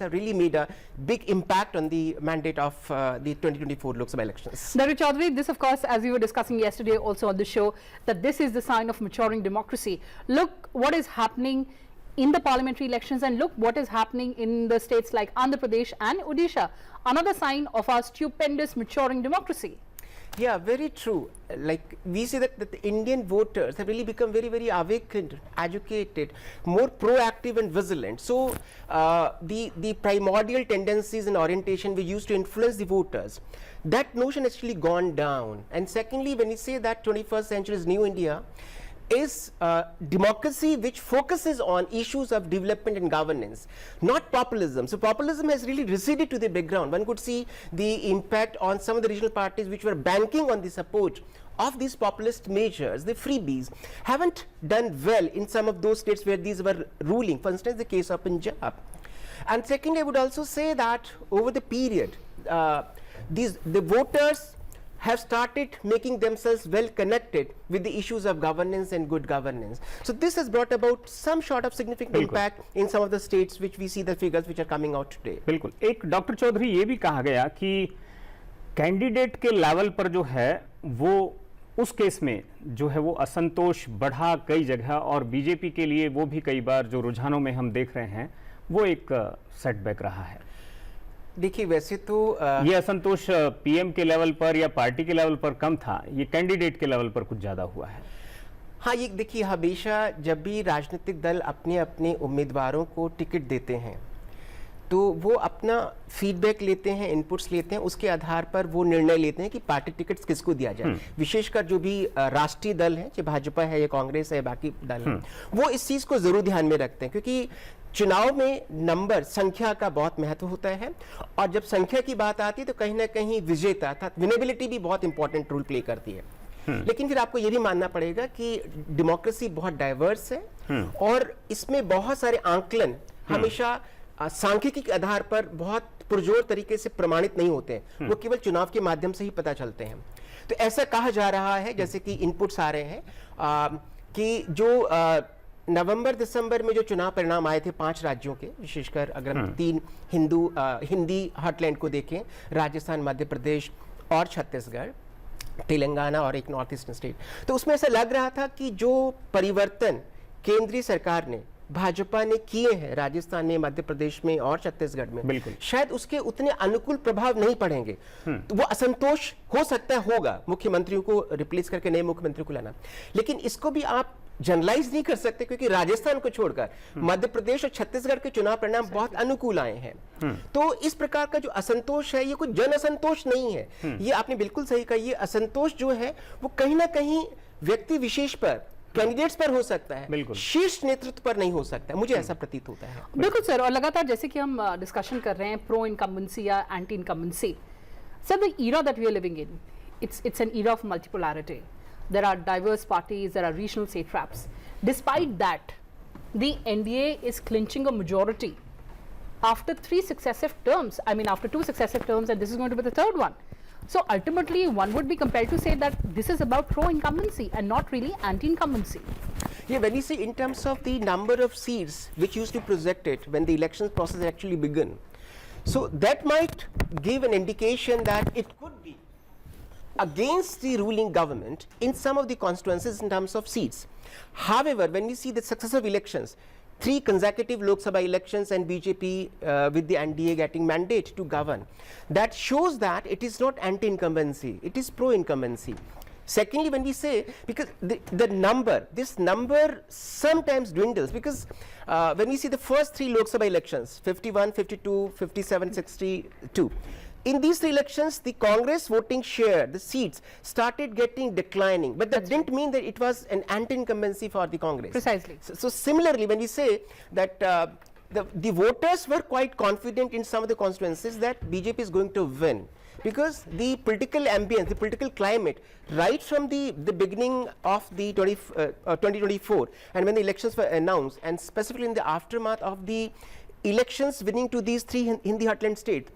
have really made a big impact on the mandate of the 2024 Lok Sabha elections. Dr. Chaudhary, this of course, as we were discussing yesterday also on the show, that this is the sign of maturing democracy. Look what is happening in the parliamentary elections, and look what is happening in the states like Andhra Pradesh and Odisha. Another sign of our stupendous maturing democracy. Yeah, very true. Like we see that the Indian voters have really become very, very awakened, educated, more proactive and vigilant. So the primordial tendencies and orientation we used to influence the voters, that notion actually gone down. And secondly, when we say that 21st century is new India, is democracy which focuses on issues of development and governance, not populism. So populism has really receded to the background. One could see the impact on some of the regional parties which were banking on the support of these populist measures. The freebies haven't done well in some of those states where these were ruling. For instance, the case of Punjab. And secondly, I would also say that over the period, the voters have started making themselves well connected with the issues of governance and good governance. So this has brought about some sort of significant impact in some of the states which we see the figures which are coming out today. बिल्कुल. एक doctor Chaudhary ये भी कहा गया कि candidate के level पर जो है वो उस केस में जो है वो असंतोष बढ़ा कई जगह, और बीजेपी के लिए वो भी कई बार जो रुझानों में हम देख रहे हैं वो एक सेटबैक रहा है. देखिए वैसे तो ये असंतोष पीएम के लेवल पर या पार्टी के लेवल पर कम था, ये कैंडिडेट के लेवल पर कुछ ज्यादा हुआ है. हाँ, ये देखिए हमेशा जब भी राजनीतिक दल अपने अपने उम्मीदवारों को टिकट देते हैं तो वो अपना फीडबैक लेते हैं, इनपुट्स लेते हैं, उसके आधार पर वो निर्णय लेते हैं कि पार्टी टिकट्स किसको दिया जाए. विशेषकर जो भी राष्ट्रीय दल है, चाहे भाजपा है या कांग्रेस है, बाकी दल है, वो इस चीज को जरूर ध्यान में रखते हैं क्योंकि चुनाव में नंबर, संख्या का बहुत महत्व होता है. और जब संख्या की बात आती है तो कहीं ना कहीं विजेता अर्थात विनेबिलिटी भी बहुत इंपॉर्टेंट रोल प्ले करती है. लेकिन फिर आपको ये भी मानना पड़ेगा कि डेमोक्रेसी बहुत डाइवर्स है और इसमें बहुत सारे आंकलन हमेशा सांख्यिकी के आधार पर बहुत पुरजोर तरीके से प्रमाणित नहीं होते हैं. वो केवल चुनाव के माध्यम से ही पता चलते हैं. तो ऐसा कहा जा रहा है, जैसे कि इनपुट्स आ रहे हैं कि जो नवंबर दिसंबर में जो चुनाव परिणाम आए थे 5 राज्यों के, विशेषकर अगर हम 3 हिंदी हार्टलैंड को देखें, राजस्थान, मध्य प्रदेश और छत्तीसगढ़, तेलंगाना और एक नॉर्थ ईस्टर्न स्टेट, तो उसमें ऐसा लग रहा था कि जो परिवर्तन केंद्रीय सरकार ने, भाजपा ने किए हैं राजस्थान में, मध्य प्रदेश में और छत्तीसगढ़ में, शायद उसके उतने अनुकूल प्रभाव नहीं पड़ेंगे. तो वो असंतोष हो सकता है, होगा, मुख्यमंत्रियों को रिप्लेस करके नए मुख्यमंत्री को लाना. लेकिन इसको भी आप जनरलाइज नहीं कर सकते क्योंकि राजस्थान को छोड़कर मध्य प्रदेश और छत्तीसगढ़ के चुनाव परिणाम बहुत अनुकूल आए हैं. तो इस प्रकार का जो असंतोष है ये कोई जन असंतोष नहीं है. ये आपने बिल्कुल सही कहा, ये असंतोष जो है वो कहीं ना कहीं व्यक्ति विशेष पर, कैंडिडेट्स पर हो सकता है, शीर्ष नेतृत्व पर नहीं हो सकता है, मुझे ऐसा प्रतीत होता है. बिल्कुल सर. और लगातार जैसे कि हम डिस्कशन कर रहे हैं प्रो इनकम्बेंसी या anti incumbency, sir the era that we are living in, it's an era of multipolarity. There are diverse parties, there are regional satraps. Despite that, the NDA is clinching a majority after 3 successive terms. I mean, after 2 successive terms, and this is going to be the 3rd one. So ultimately, one would be compelled to say that this is about pro-incumbency and not really anti-incumbency. Yeah, when you say in terms of the number of seats which used to be projected when the election process actually began, so that might give an indication that it could be against the ruling government in some of the constituencies in terms of seats. However, when we see the successive elections, 3 consecutive Lok Sabha elections and BJP with the NDA getting mandate to govern, that shows that it is not anti-incumbency, it is pro-incumbency. Secondly, when we say, because this number sometimes dwindles, because when we see the first 3 Lok Sabha elections, 51, 52, 57, 62, in these 3 elections, the Congress voting share, the seats, started getting declining. But that didn't mean that it was an anti-incumbency for the Congress. Precisely. So similarly, when we say that the voters were quite confident in some of the constituencies that BJP is going to win, because the political ambience, the political climate, right from the beginning of the 2024, and when the elections were announced, and specifically in the aftermath of the elections winning to these 3 Hindi heartland states,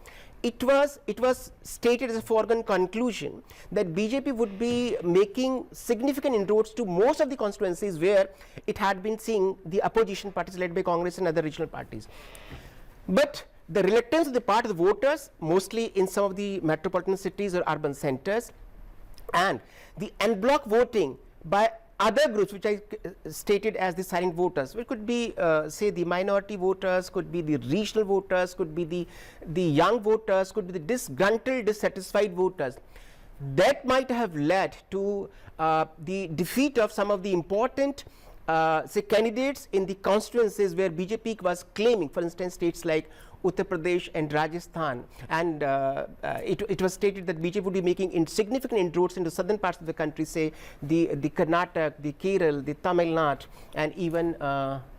it was stated as a foregone conclusion that BJP would be making significant inroads to most of the constituencies where it had been seeing the opposition parties led by Congress and other regional parties. But the reluctance of the part of the voters, mostly in some of the metropolitan cities or urban centers, and the en bloc voting by other groups which I stated as the silent voters, which could be say the minority voters, could be the regional voters, could be the young voters, could be the disgruntled, dissatisfied voters. That might have led to the defeat of some of the important say candidates in the constituencies where BJP was claiming, for instance, states like Uttar Pradesh and Rajasthan, and it was stated that BJP would be making significant inroads into southern parts of the country, say the Karnataka, the Kerala, the Tamil Nadu, and even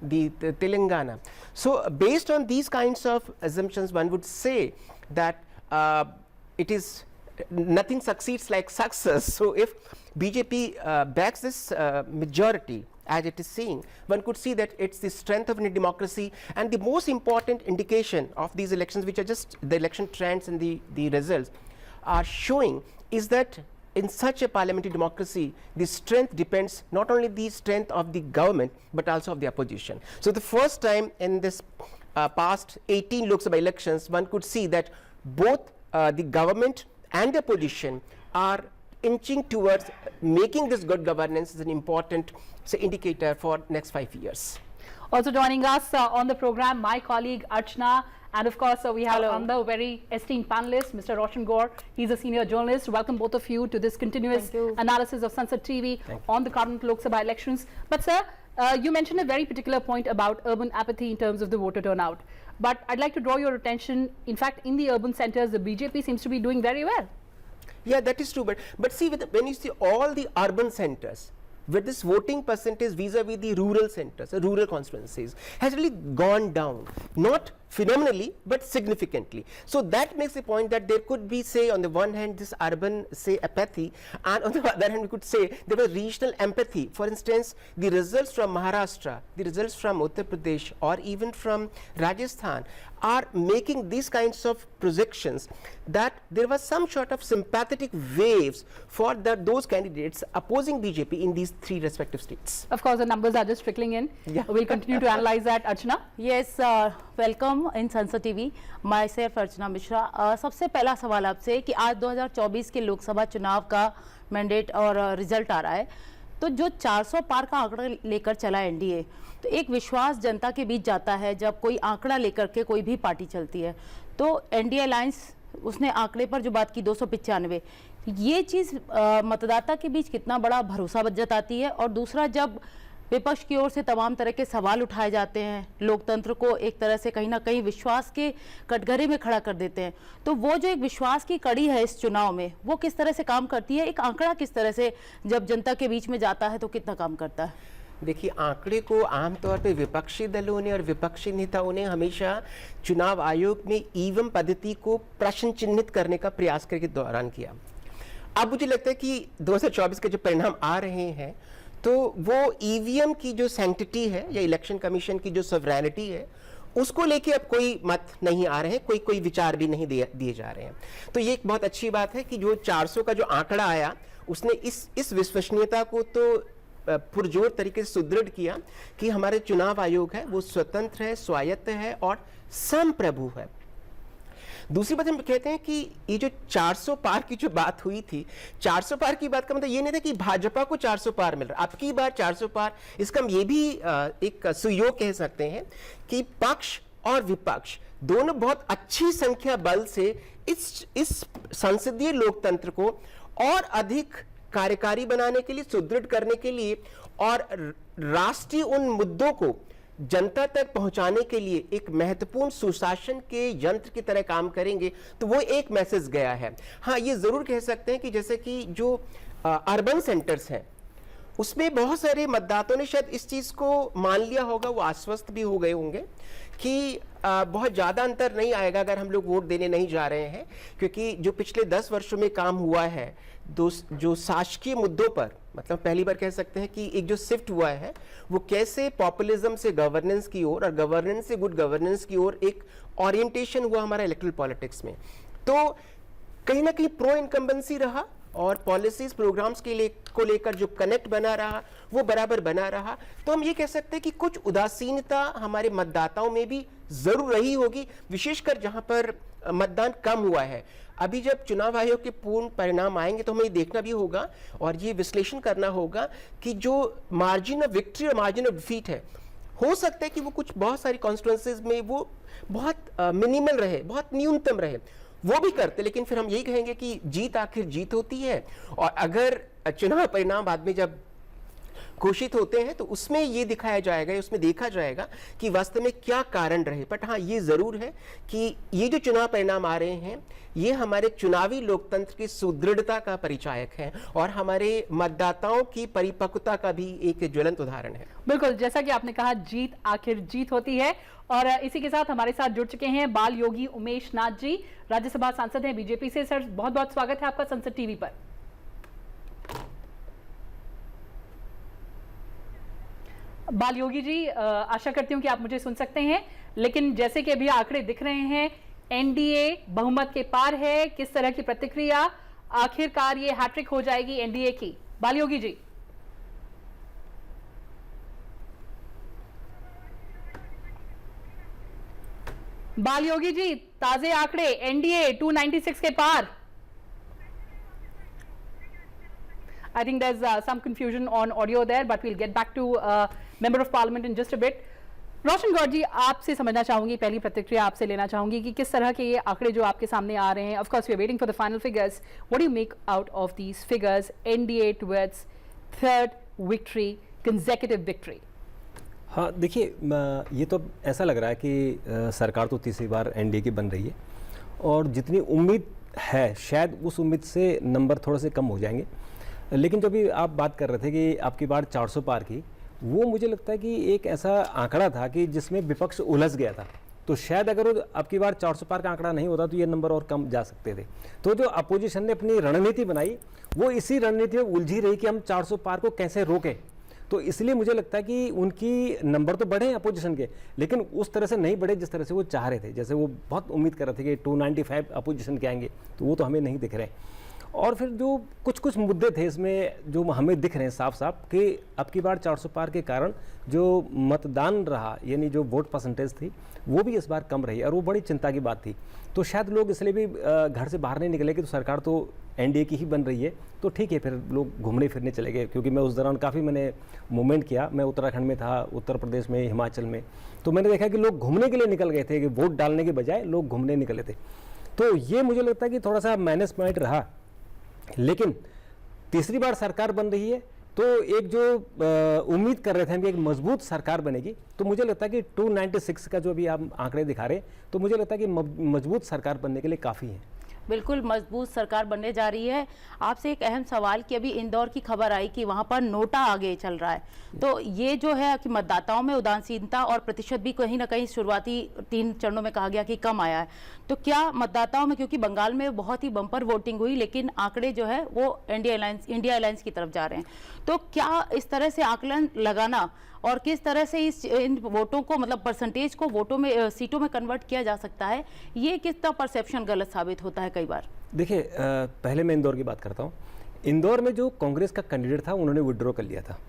the Telangana. So based on these kinds of assumptions, one would say that it is nothing succeeds like success. So if BJP backs this majority as it is seeing, one could see that it's the strength of Indian democracy. And the most important indication of these elections, which are just the election trends and the results are showing, is that in such a parliamentary democracy, the strength depends not only the strength of the government but also of the opposition. So the first time in this past 18 Lok Sabha elections, one could see that both the government and the opposition are inching towards making this good governance as an important indicator for next 5 years. Also joining us on the program, my colleague Archana, and of course we have on the very esteemed panelist, Mr. Roshan Gaur. He's a senior journalist. Welcome both of you to this continuous analysis of Sansad TV on the current Lok Sabha elections. But sir, you mentioned a very particular point about urban apathy in terms of the voter turnout. But I'd like to draw your attention, in fact, in the urban centers, the BJP seems to be doing very well. Yeah, that is true. But see, when you see all the urban centers, where this voting percentage vis-a-vis the rural centers, rural constituencies, has really gone down, not phenomenally but significantly. So that makes the point that there could be, say, on the one hand this urban apathy, and on the other hand we could say there was regional empathy. For instance, the results from Maharashtra, the results from Uttar Pradesh, or even from Rajasthan are making these kinds of projections that there was some sort of sympathetic waves for those candidates opposing BJP in these three respective states. Of course, the numbers are just trickling in. Yeah. We'll continue to analyze that. Archana? Yes, welcome in संसद TV. My self Archana Mishra. सबसे पहला सवाल आपसे कि आज 2024 के लोकसभा चुनाव का मैंडेट और रिजल्ट आ रहा है, तो जो 400 पार का आंकड़ा लेकर चला एनडीए, तो एक विश्वास जनता के बीच जाता है जब कोई आंकड़ा लेकर के कोई भी पार्टी चलती है. तो एनडीए अलायंस उसने आंकड़े पर जो बात की 295, ये चीज़ मतदाता के बीच कितना बड़ा भरोसा जताती है. और दूसरा, जब विपक्ष की ओर से तमाम तरह के सवाल उठाए जाते हैं, लोकतंत्र को एक तरह से कहीं ना कहीं विश्वास के कटघरे में खड़ा कर देते हैं, तो वो जो एक विश्वास की कड़ी है इस चुनाव में, वो किस तरह से काम करती है? एक आंकड़ा किस तरह से जब जनता के बीच में जाता है तो कितना काम करता है? देखिए, आंकड़े को आमतौर पे विपक्षी दलों ने और विपक्षी नेताओं ने हमेशा चुनाव आयोग में ईवीएम पद्धति को प्रश्न चिन्हित करने का प्रयास करके दौरान किया. अब मुझे लगता है कि 2024 के जो परिणाम आ रहे हैं, तो वो ईवीएम की जो सैंक्टिटी है या इलेक्शन कमीशन की जो सॉवरेनिटी है, उसको लेके अब कोई मत नहीं आ रहे हैं, कोई विचार भी नहीं दिए जा रहे हैं. तो ये एक बहुत अच्छी बात है कि जो 400 का जो आंकड़ा आया, उसने इस विश्वसनीयता को तो पुरजोर तरीके से सुदृढ़ किया कि हमारे चुनाव आयोग है वो स्वतंत्र है, स्वायत्त है और संप्रभु है. दूसरी बात हम कहते हैं कि ये जो 400 पार की जो बात हुई थी, 400 पार की बात का मतलब ये नहीं था कि भाजपा को 400 पार मिल रहा. अब की बार 400 पार, इसका हम ये भी एक सुयोग कह सकते हैं कि पक्ष और विपक्ष दोनों बहुत अच्छी संख्या बल से इस संसदीय लोकतंत्र को और अधिक कार्यकारी बनाने के लिए, सुदृढ़ करने के लिए और राष्ट्रीय उन मुद्दों को जनता तक पहुंचाने के लिए एक महत्वपूर्ण सुशासन के यंत्र की तरह काम करेंगे. तो वो एक मैसेज गया है. हाँ, ये जरूर कह सकते हैं कि जैसे कि जो अर्बन सेंटर्स हैं, उसमें बहुत सारे मतदाताओं ने शायद इस चीज को मान लिया होगा, वो आश्वस्त भी हो गए होंगे कि बहुत ज़्यादा अंतर नहीं आएगा अगर हम लोग वोट देने नहीं जा रहे हैं, क्योंकि जो पिछले 10 वर्षों में काम हुआ है, जो शासकीय मुद्दों पर, मतलब पहली बार कह सकते हैं कि एक जो शिफ्ट हुआ है, वो कैसे पॉपुलिज्म से गवर्नेंस की ओर और गवर्नेंस से गुड गवर्नेंस की ओर एक ओरिएंटेशन हुआ हमारा इलेक्टोरल पॉलिटिक्स में. तो कहीं ना कहीं प्रो इनकम्बेंसी रहा और पॉलिसीज प्रोग्राम्स को लेकर जो कनेक्ट बना रहा वो बराबर बना रहा, तो हम ये कह सकते हैं कि कुछ उदासीनता हमारे मतदाताओं में भी जरूर रही होगी, विशेषकर जहां पर मतदान कम हुआ है। अभी जब चुनाव आयोग के पूर्ण परिणाम आएंगे तो हमें ये देखना भी होगा और ये विश्लेषण करना होगा कि जो मार्जिन ऑफ विक्ट्री और मार्जिन ऑफ डिफीट है, हो सकता है कि वो कुछ बहुत सारी कॉन्स्टिट्यूएंसीज में वो बहुत मिनिमल रहे, बहुत न्यूनतम रहे, वो भी करते, लेकिन फिर हम यही कहेंगे कि जीत आखिर जीत होती है। और अगर चुनाव परिणाम बाद में जब घोषित होते हैं तो उसमें ये दिखाया जाएगा, उसमें देखा जाएगा कि वास्तव में क्या कारण रहे। बट हाँ, ये जरूर है कि ये जो चुनाव परिणाम आ रहे हैं ये हमारे चुनावी लोकतंत्र की सुदृढ़ता का परिचायक है और हमारे मतदाताओं की परिपक्वता का भी एक ज्वलंत उदाहरण है। बिल्कुल, जैसा कि आपने कहा, जीत आखिर जीत होती है। और इसी के साथ हमारे साथ जुड़ चुके हैं बाल योगी उमेश नाथ जी, राज्यसभा सांसद हैं बीजेपी से। सर, बहुत बहुत स्वागत है आपका संसद टीवी पर। बाल योगी जी, आशा करती हूं कि आप मुझे सुन सकते हैं, लेकिन जैसे कि अभी आंकड़े दिख रहे हैं, एनडीए बहुमत के पार है, किस तरह की प्रतिक्रिया, आखिरकार ये हैट्रिक हो जाएगी एनडीए की? बाल योगी जी। बाल योगी जी, ताजे आंकड़े, एनडीए 296 के पार। I think there's some confusion on audio there, but we'll get back to Member of Parliament in just a bit. रोशन गौर जी, आपसे समझना चाहूंगी, पहली प्रतिक्रिया आपसे लेना चाहूंगी कि किस तरह के ये आंकड़े जो आपके सामने आ रहे हैं, of course we are waiting for the final figures. What do you make out of these figures? NDA towards third victory, consecutive victory. हाँ, देखिए, ये तो ऐसा लग रहा है कि सरकार तो तीसरी बार एनडीए की बन रही है और जितनी उम्मीद है शायद उस उम्मीद से नंबर थोड़े से कम हो जाएंगे। लेकिन जो भी आप बात कर रहे थे कि आपकी बार 400 पार की, वो मुझे लगता है कि एक ऐसा आंकड़ा था कि जिसमें विपक्ष उलझ गया था। तो शायद अगर आपकी बार 400 पार का आंकड़ा नहीं होता तो ये नंबर और कम जा सकते थे। तो जो अपोजिशन ने अपनी रणनीति बनाई वो इसी रणनीति में उलझी रही कि हम 400 पार को कैसे रोकें। तो इसलिए मुझे लगता है कि उनकी नंबर तो बढ़े हैं अपोजिशन के, लेकिन उस तरह से नहीं बढ़े जिस तरह से वो चाह रहे थे। जैसे वो बहुत उम्मीद कर रहे थे कि 295 अपोजिशन के आएंगे, तो वो तो हमें नहीं दिख रहे। और फिर जो कुछ मुद्दे थे इसमें जो हमें दिख रहे हैं साफ साफ कि अब की बार 400 पार के कारण जो मतदान रहा, यानी जो वोट परसेंटेज थी, वो भी इस बार कम रही और वो बड़ी चिंता की बात थी। तो शायद लोग इसलिए भी घर से बाहर नहीं निकले कि तो सरकार तो एनडीए की ही बन रही है, तो ठीक है, फिर लोग घूमने फिरने चले गए। क्योंकि मैं उस दौरान काफ़ी मैंने मूवमेंट किया, मैं उत्तराखंड में था, उत्तर प्रदेश में, हिमाचल में, तो मैंने देखा कि लोग घूमने के लिए निकल गए थे, कि वोट डालने के बजाय लोग घूमने निकले थे। तो ये मुझे लगता है कि थोड़ा सा माइनस पॉइंट रहा। लेकिन तीसरी बार सरकार बन रही है तो एक जो उम्मीद कर रहे थे हम कि एक मजबूत सरकार बनेगी, तो मुझे लगता है कि 296 का जो अभी आप आंकड़े दिखा रहे हैं, तो मुझे लगता है कि मजबूत सरकार बनने के लिए काफ़ी है। बिल्कुल मजबूत सरकार बनने जा रही है। आपसे एक अहम सवाल कि अभी इंदौर की खबर आई कि वहां पर नोटा आगे चल रहा है, तो ये जो है कि मतदाताओं में उदासीनता और प्रतिशत भी कहीं ना कहीं शुरुआती 3 चरणों में कहा गया कि कम आया है, तो क्या मतदाताओं में, क्योंकि बंगाल में बहुत ही बम्पर वोटिंग हुई लेकिन आंकड़े जो है वो इंडिया अलायंस की तरफ जा रहे हैं, तो क्या इस तरह से आकलन लगाना और किस तरह से इन वोटों को, मतलब परसेंटेज को वोटों में, सीटों में कन्वर्ट किया जा सकता है, ये कितना परसेप्शन गलत साबित होता है कई बार? देखिए, पहले मैं इंदौर की बात करता हूँ। इंदौर में जो कांग्रेस का कैंडिडेट था उन्होंने विड्रॉ कर लिया था,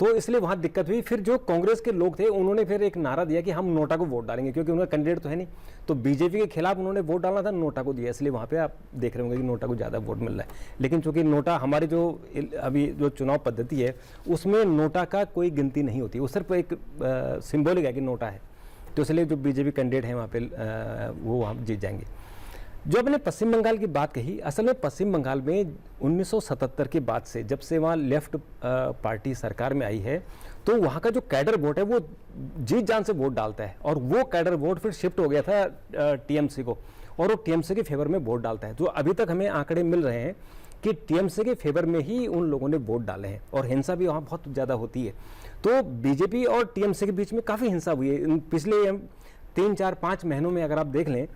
तो इसलिए वहाँ दिक्कत हुई। फिर जो कांग्रेस के लोग थे उन्होंने फिर एक नारा दिया कि हम नोटा को वोट डालेंगे, क्योंकि उनका कैंडिडेट तो है नहीं, तो बीजेपी के खिलाफ उन्होंने वोट डालना था, नोटा को दिया। इसलिए वहाँ पे आप देख रहे होंगे कि नोटा को ज़्यादा वोट मिल रहा है। लेकिन चूंकि नोटा, हमारी जो अभी जो चुनाव पद्धति है उसमें नोटा का कोई गिनती नहीं होती, वो सिर्फ एक सिम्बॉलिक है कि नोटा है, तो इसलिए जो बीजेपी कैंडिडेट हैं वहाँ पर वो वहाँ जीत जाएंगे। जो आपने पश्चिम बंगाल की बात कही, असल में पश्चिम बंगाल में 1977 के बाद से, जब से वहाँ लेफ्ट पार्टी सरकार में आई है, तो वहाँ का जो कैडर वोट है वो जी जान से वोट डालता है, और वो कैडर वोट फिर शिफ्ट हो गया था टीएमसी को, और वो टीएमसी के फेवर में वोट डालता है। जो अभी तक हमें आंकड़े मिल रहे हैं कि टीएमसी के फेवर में ही उन लोगों ने वोट डाले हैं, और हिंसा भी वहाँ बहुत ज़्यादा होती है। तो बीजेपी और टीएमसी के बीच में काफ़ी हिंसा हुई है पिछले 3, 4, 5 महीनों में। अगर आप देख लें,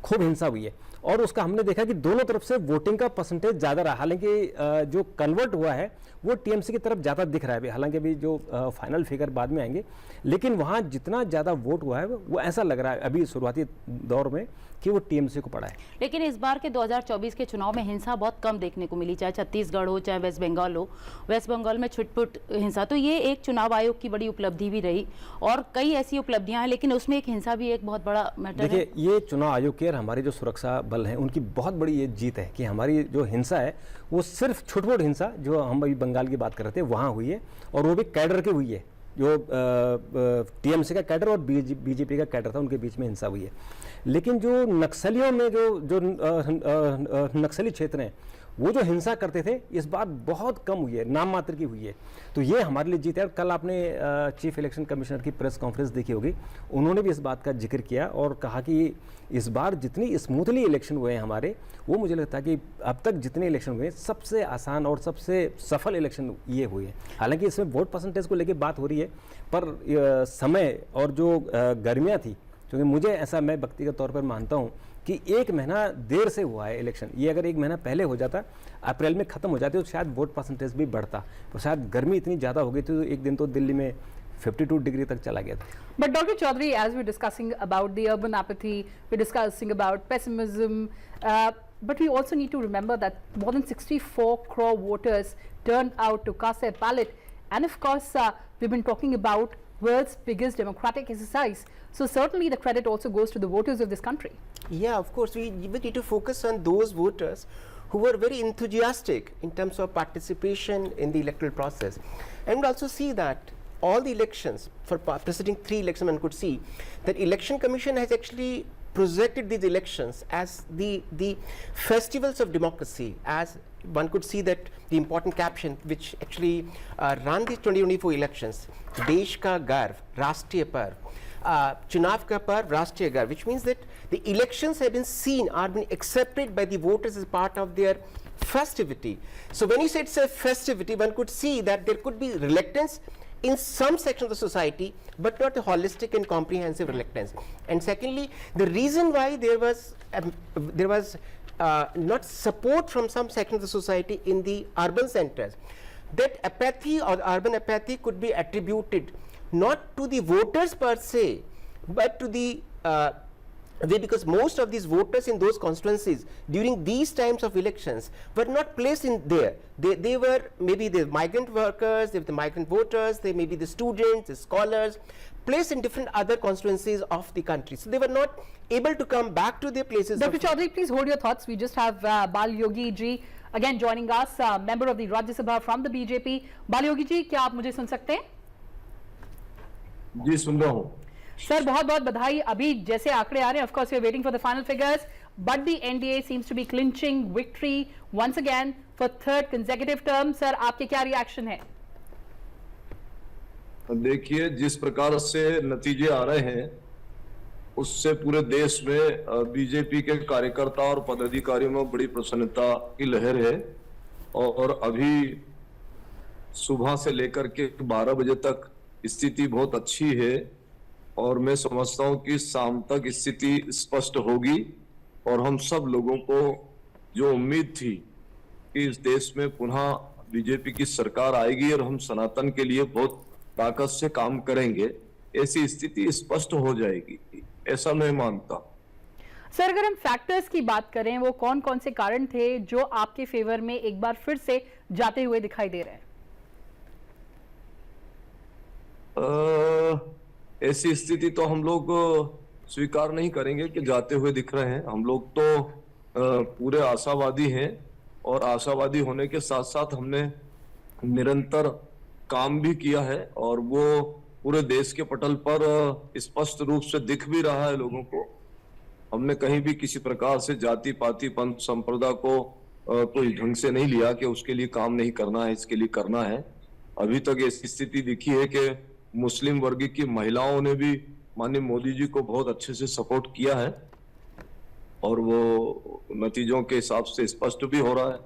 खूब हिंसा हुई है और उसका हमने देखा कि दोनों तरफ से वोटिंग का परसेंटेज ज़्यादा रहा। हालांकि जो कन्वर्ट हुआ है वो टीएमसी की तरफ ज़्यादा दिख रहा है अभी, हालांकि अभी जो फाइनल फिगर बाद में आएंगे, लेकिन वहाँ जितना ज़्यादा वोट हुआ है वो ऐसा लग रहा है अभी शुरुआती दौर में कि वो टीएमसी को पड़ा है। लेकिन इस बार के 2024 के चुनाव में हिंसा बहुत कम देखने को मिली, चाहे छत्तीसगढ़ हो चाहे वेस्ट बंगाल हो। वेस्ट बंगाल में छुटपुट हिंसा, तो ये एक चुनाव आयोग की बड़ी उपलब्धि भी रही और कई ऐसी उपलब्धियां हैं, लेकिन उसमें एक हिंसा भी एक बहुत बड़ा मैटर है। देखिए, ये चुनाव आयोग के और हमारे जो सुरक्षा बल हैं उनकी बहुत बड़ी ये जीत है कि हमारी जो हिंसा है वो सिर्फ छुटपुट हिंसा, जो हम अभी बंगाल की बात कर रहे थे, वहाँ हुई है और वो भी कैडर की हुई है। जो टीएमसी का कैडर और बीजेपी का कैडर था, उनके बीच में हिंसा हुई है। लेकिन जो नक्सलियों में जो नक्सली क्षेत्र हैं वो जो हिंसा करते थे, इस बार बहुत कम हुई है, नाम मात्र की हुई है। तो ये हमारे लिए जीत है। कल आपने चीफ इलेक्शन कमिश्नर की प्रेस कॉन्फ्रेंस देखी होगी, उन्होंने भी इस बात का जिक्र किया और कहा कि इस बार जितनी स्मूथली इलेक्शन हुए हैं हमारे, वो मुझे लगता है कि अब तक जितने इलेक्शन हुए सबसे आसान और सबसे सफल इलेक्शन ये हुए हैं। हालांकि इसमें वोट परसेंटेज को लेकर बात हो रही है, पर समय और जो गर्मियाँ थी, क्योंकि मुझे ऐसा, मैं व्यक्तिगत तौर पर मानता हूँ कि 1 महीना देर से हुआ है इलेक्शन। ये अगर 1 महीना पहले हो जाता, अप्रैल में खत्म हो जाती, तो शायद वोट परसेंटेज भी बढ़ता। तो शायद गर्मी इतनी ज़्यादा हो गई थी तो एक दिन तो दिल्ली में 52 डिग्री तक चला गया था। But Dr. Chaudhary, as we're discussing about the urban apathy, we're discussing about pessimism, but we also need to remember that more than 64 crore voters turned out to cast their ballot. And of course, we've been talking about world's biggest democratic exercise. So certainly the credit also goes to the voters of this country. Yeah, of course, we need to focus on those voters who were very enthusiastic in terms of participation in the electoral process. And we also see that all the elections, for preceding 3 elections, one could see that Election Commission has actually projected these elections as the festivals of democracy, as one could see that the important caption which actually run these 2024 elections, Desh ka garv, Rashtriya Parv, Chunav ka Parv, Rashtriya Garv, which means that the elections have been seen, are been accepted by the voters as part of their festivity. So when you say it's a festivity, one could see that there could be reluctance in some section of the society, but not a holistic and comprehensive reluctance. And secondly, the reason why there was not support from some section of the society in the urban centers, that apathy or urban apathy could be attributed not to the voters per se, but to the because most of these voters in those constituencies during these times of elections were not placed in there. They were maybe the migrant workers, they were the migrant voters, they may be the students, the scholars, placed in different other constituencies of the country. So they were not able to come back to their places. Dr. Chaudhary, please hold your thoughts. We just have Bal Yogi ji again joining us, member of the Rajya Sabha from the BJP. Bal Yogi ji, क्या आप मुझे सुन सकते हैं? जी सुन रहा हूँ sir, बहुत बहुत बधाई। अभी जैसे आंकड़े आ रहे हैं, of course we are waiting for the final figures, but the NDA seems to be clinching victory once again for 3rd consecutive term. Sir, आपके क्या रिएक्शन है? देखिए, जिस प्रकार से नतीजे आ रहे हैं उससे पूरे देश में बीजेपी के कार्यकर्ता और पदाधिकारियों में बड़ी प्रसन्नता की लहर है। और अभी सुबह से लेकर के 12 बजे तक स्थिति बहुत अच्छी है और मैं समझता हूं कि शाम तक स्थिति स्पष्ट होगी और हम सब लोगों को जो उम्मीद थी कि इस देश में पुनः बीजेपी की सरकार आएगी और हम सनातन के लिए बहुत ताकत से काम करेंगे, ऐसी स्थिति स्पष्ट हो जाएगी, ऐसा मैं मानता। सर, अगर हम फैक्टर्स की बात करें, वो कौन कौन से कारण थे जो आपके फेवर में एक बार फिर से जाते हुए दिखाई दे रहे हैं? ऐसी स्थिति तो हम लोग स्वीकार नहीं करेंगे कि जाते हुए दिख रहे हैं। हम लोग तो पूरे आशावादी हैं और आशावादी होने के साथ साथ हमने निरंतर काम भी किया है और वो पूरे देश के पटल पर स्पष्ट रूप से दिख भी रहा है लोगों को। हमने कहीं भी किसी प्रकार से जाति पाति पंथ संप्रदाय को कोई ढंग से नहीं लिया कि उसके लिए काम नहीं करना है, इसके लिए करना है। अभी तक ऐसी स्थिति दिखी है कि मुस्लिम वर्ग की महिलाओं ने भी माननीय मोदी जी को बहुत अच्छे से सपोर्ट किया है और वो नतीजों के हिसाब से स्पष्ट भी हो रहा है।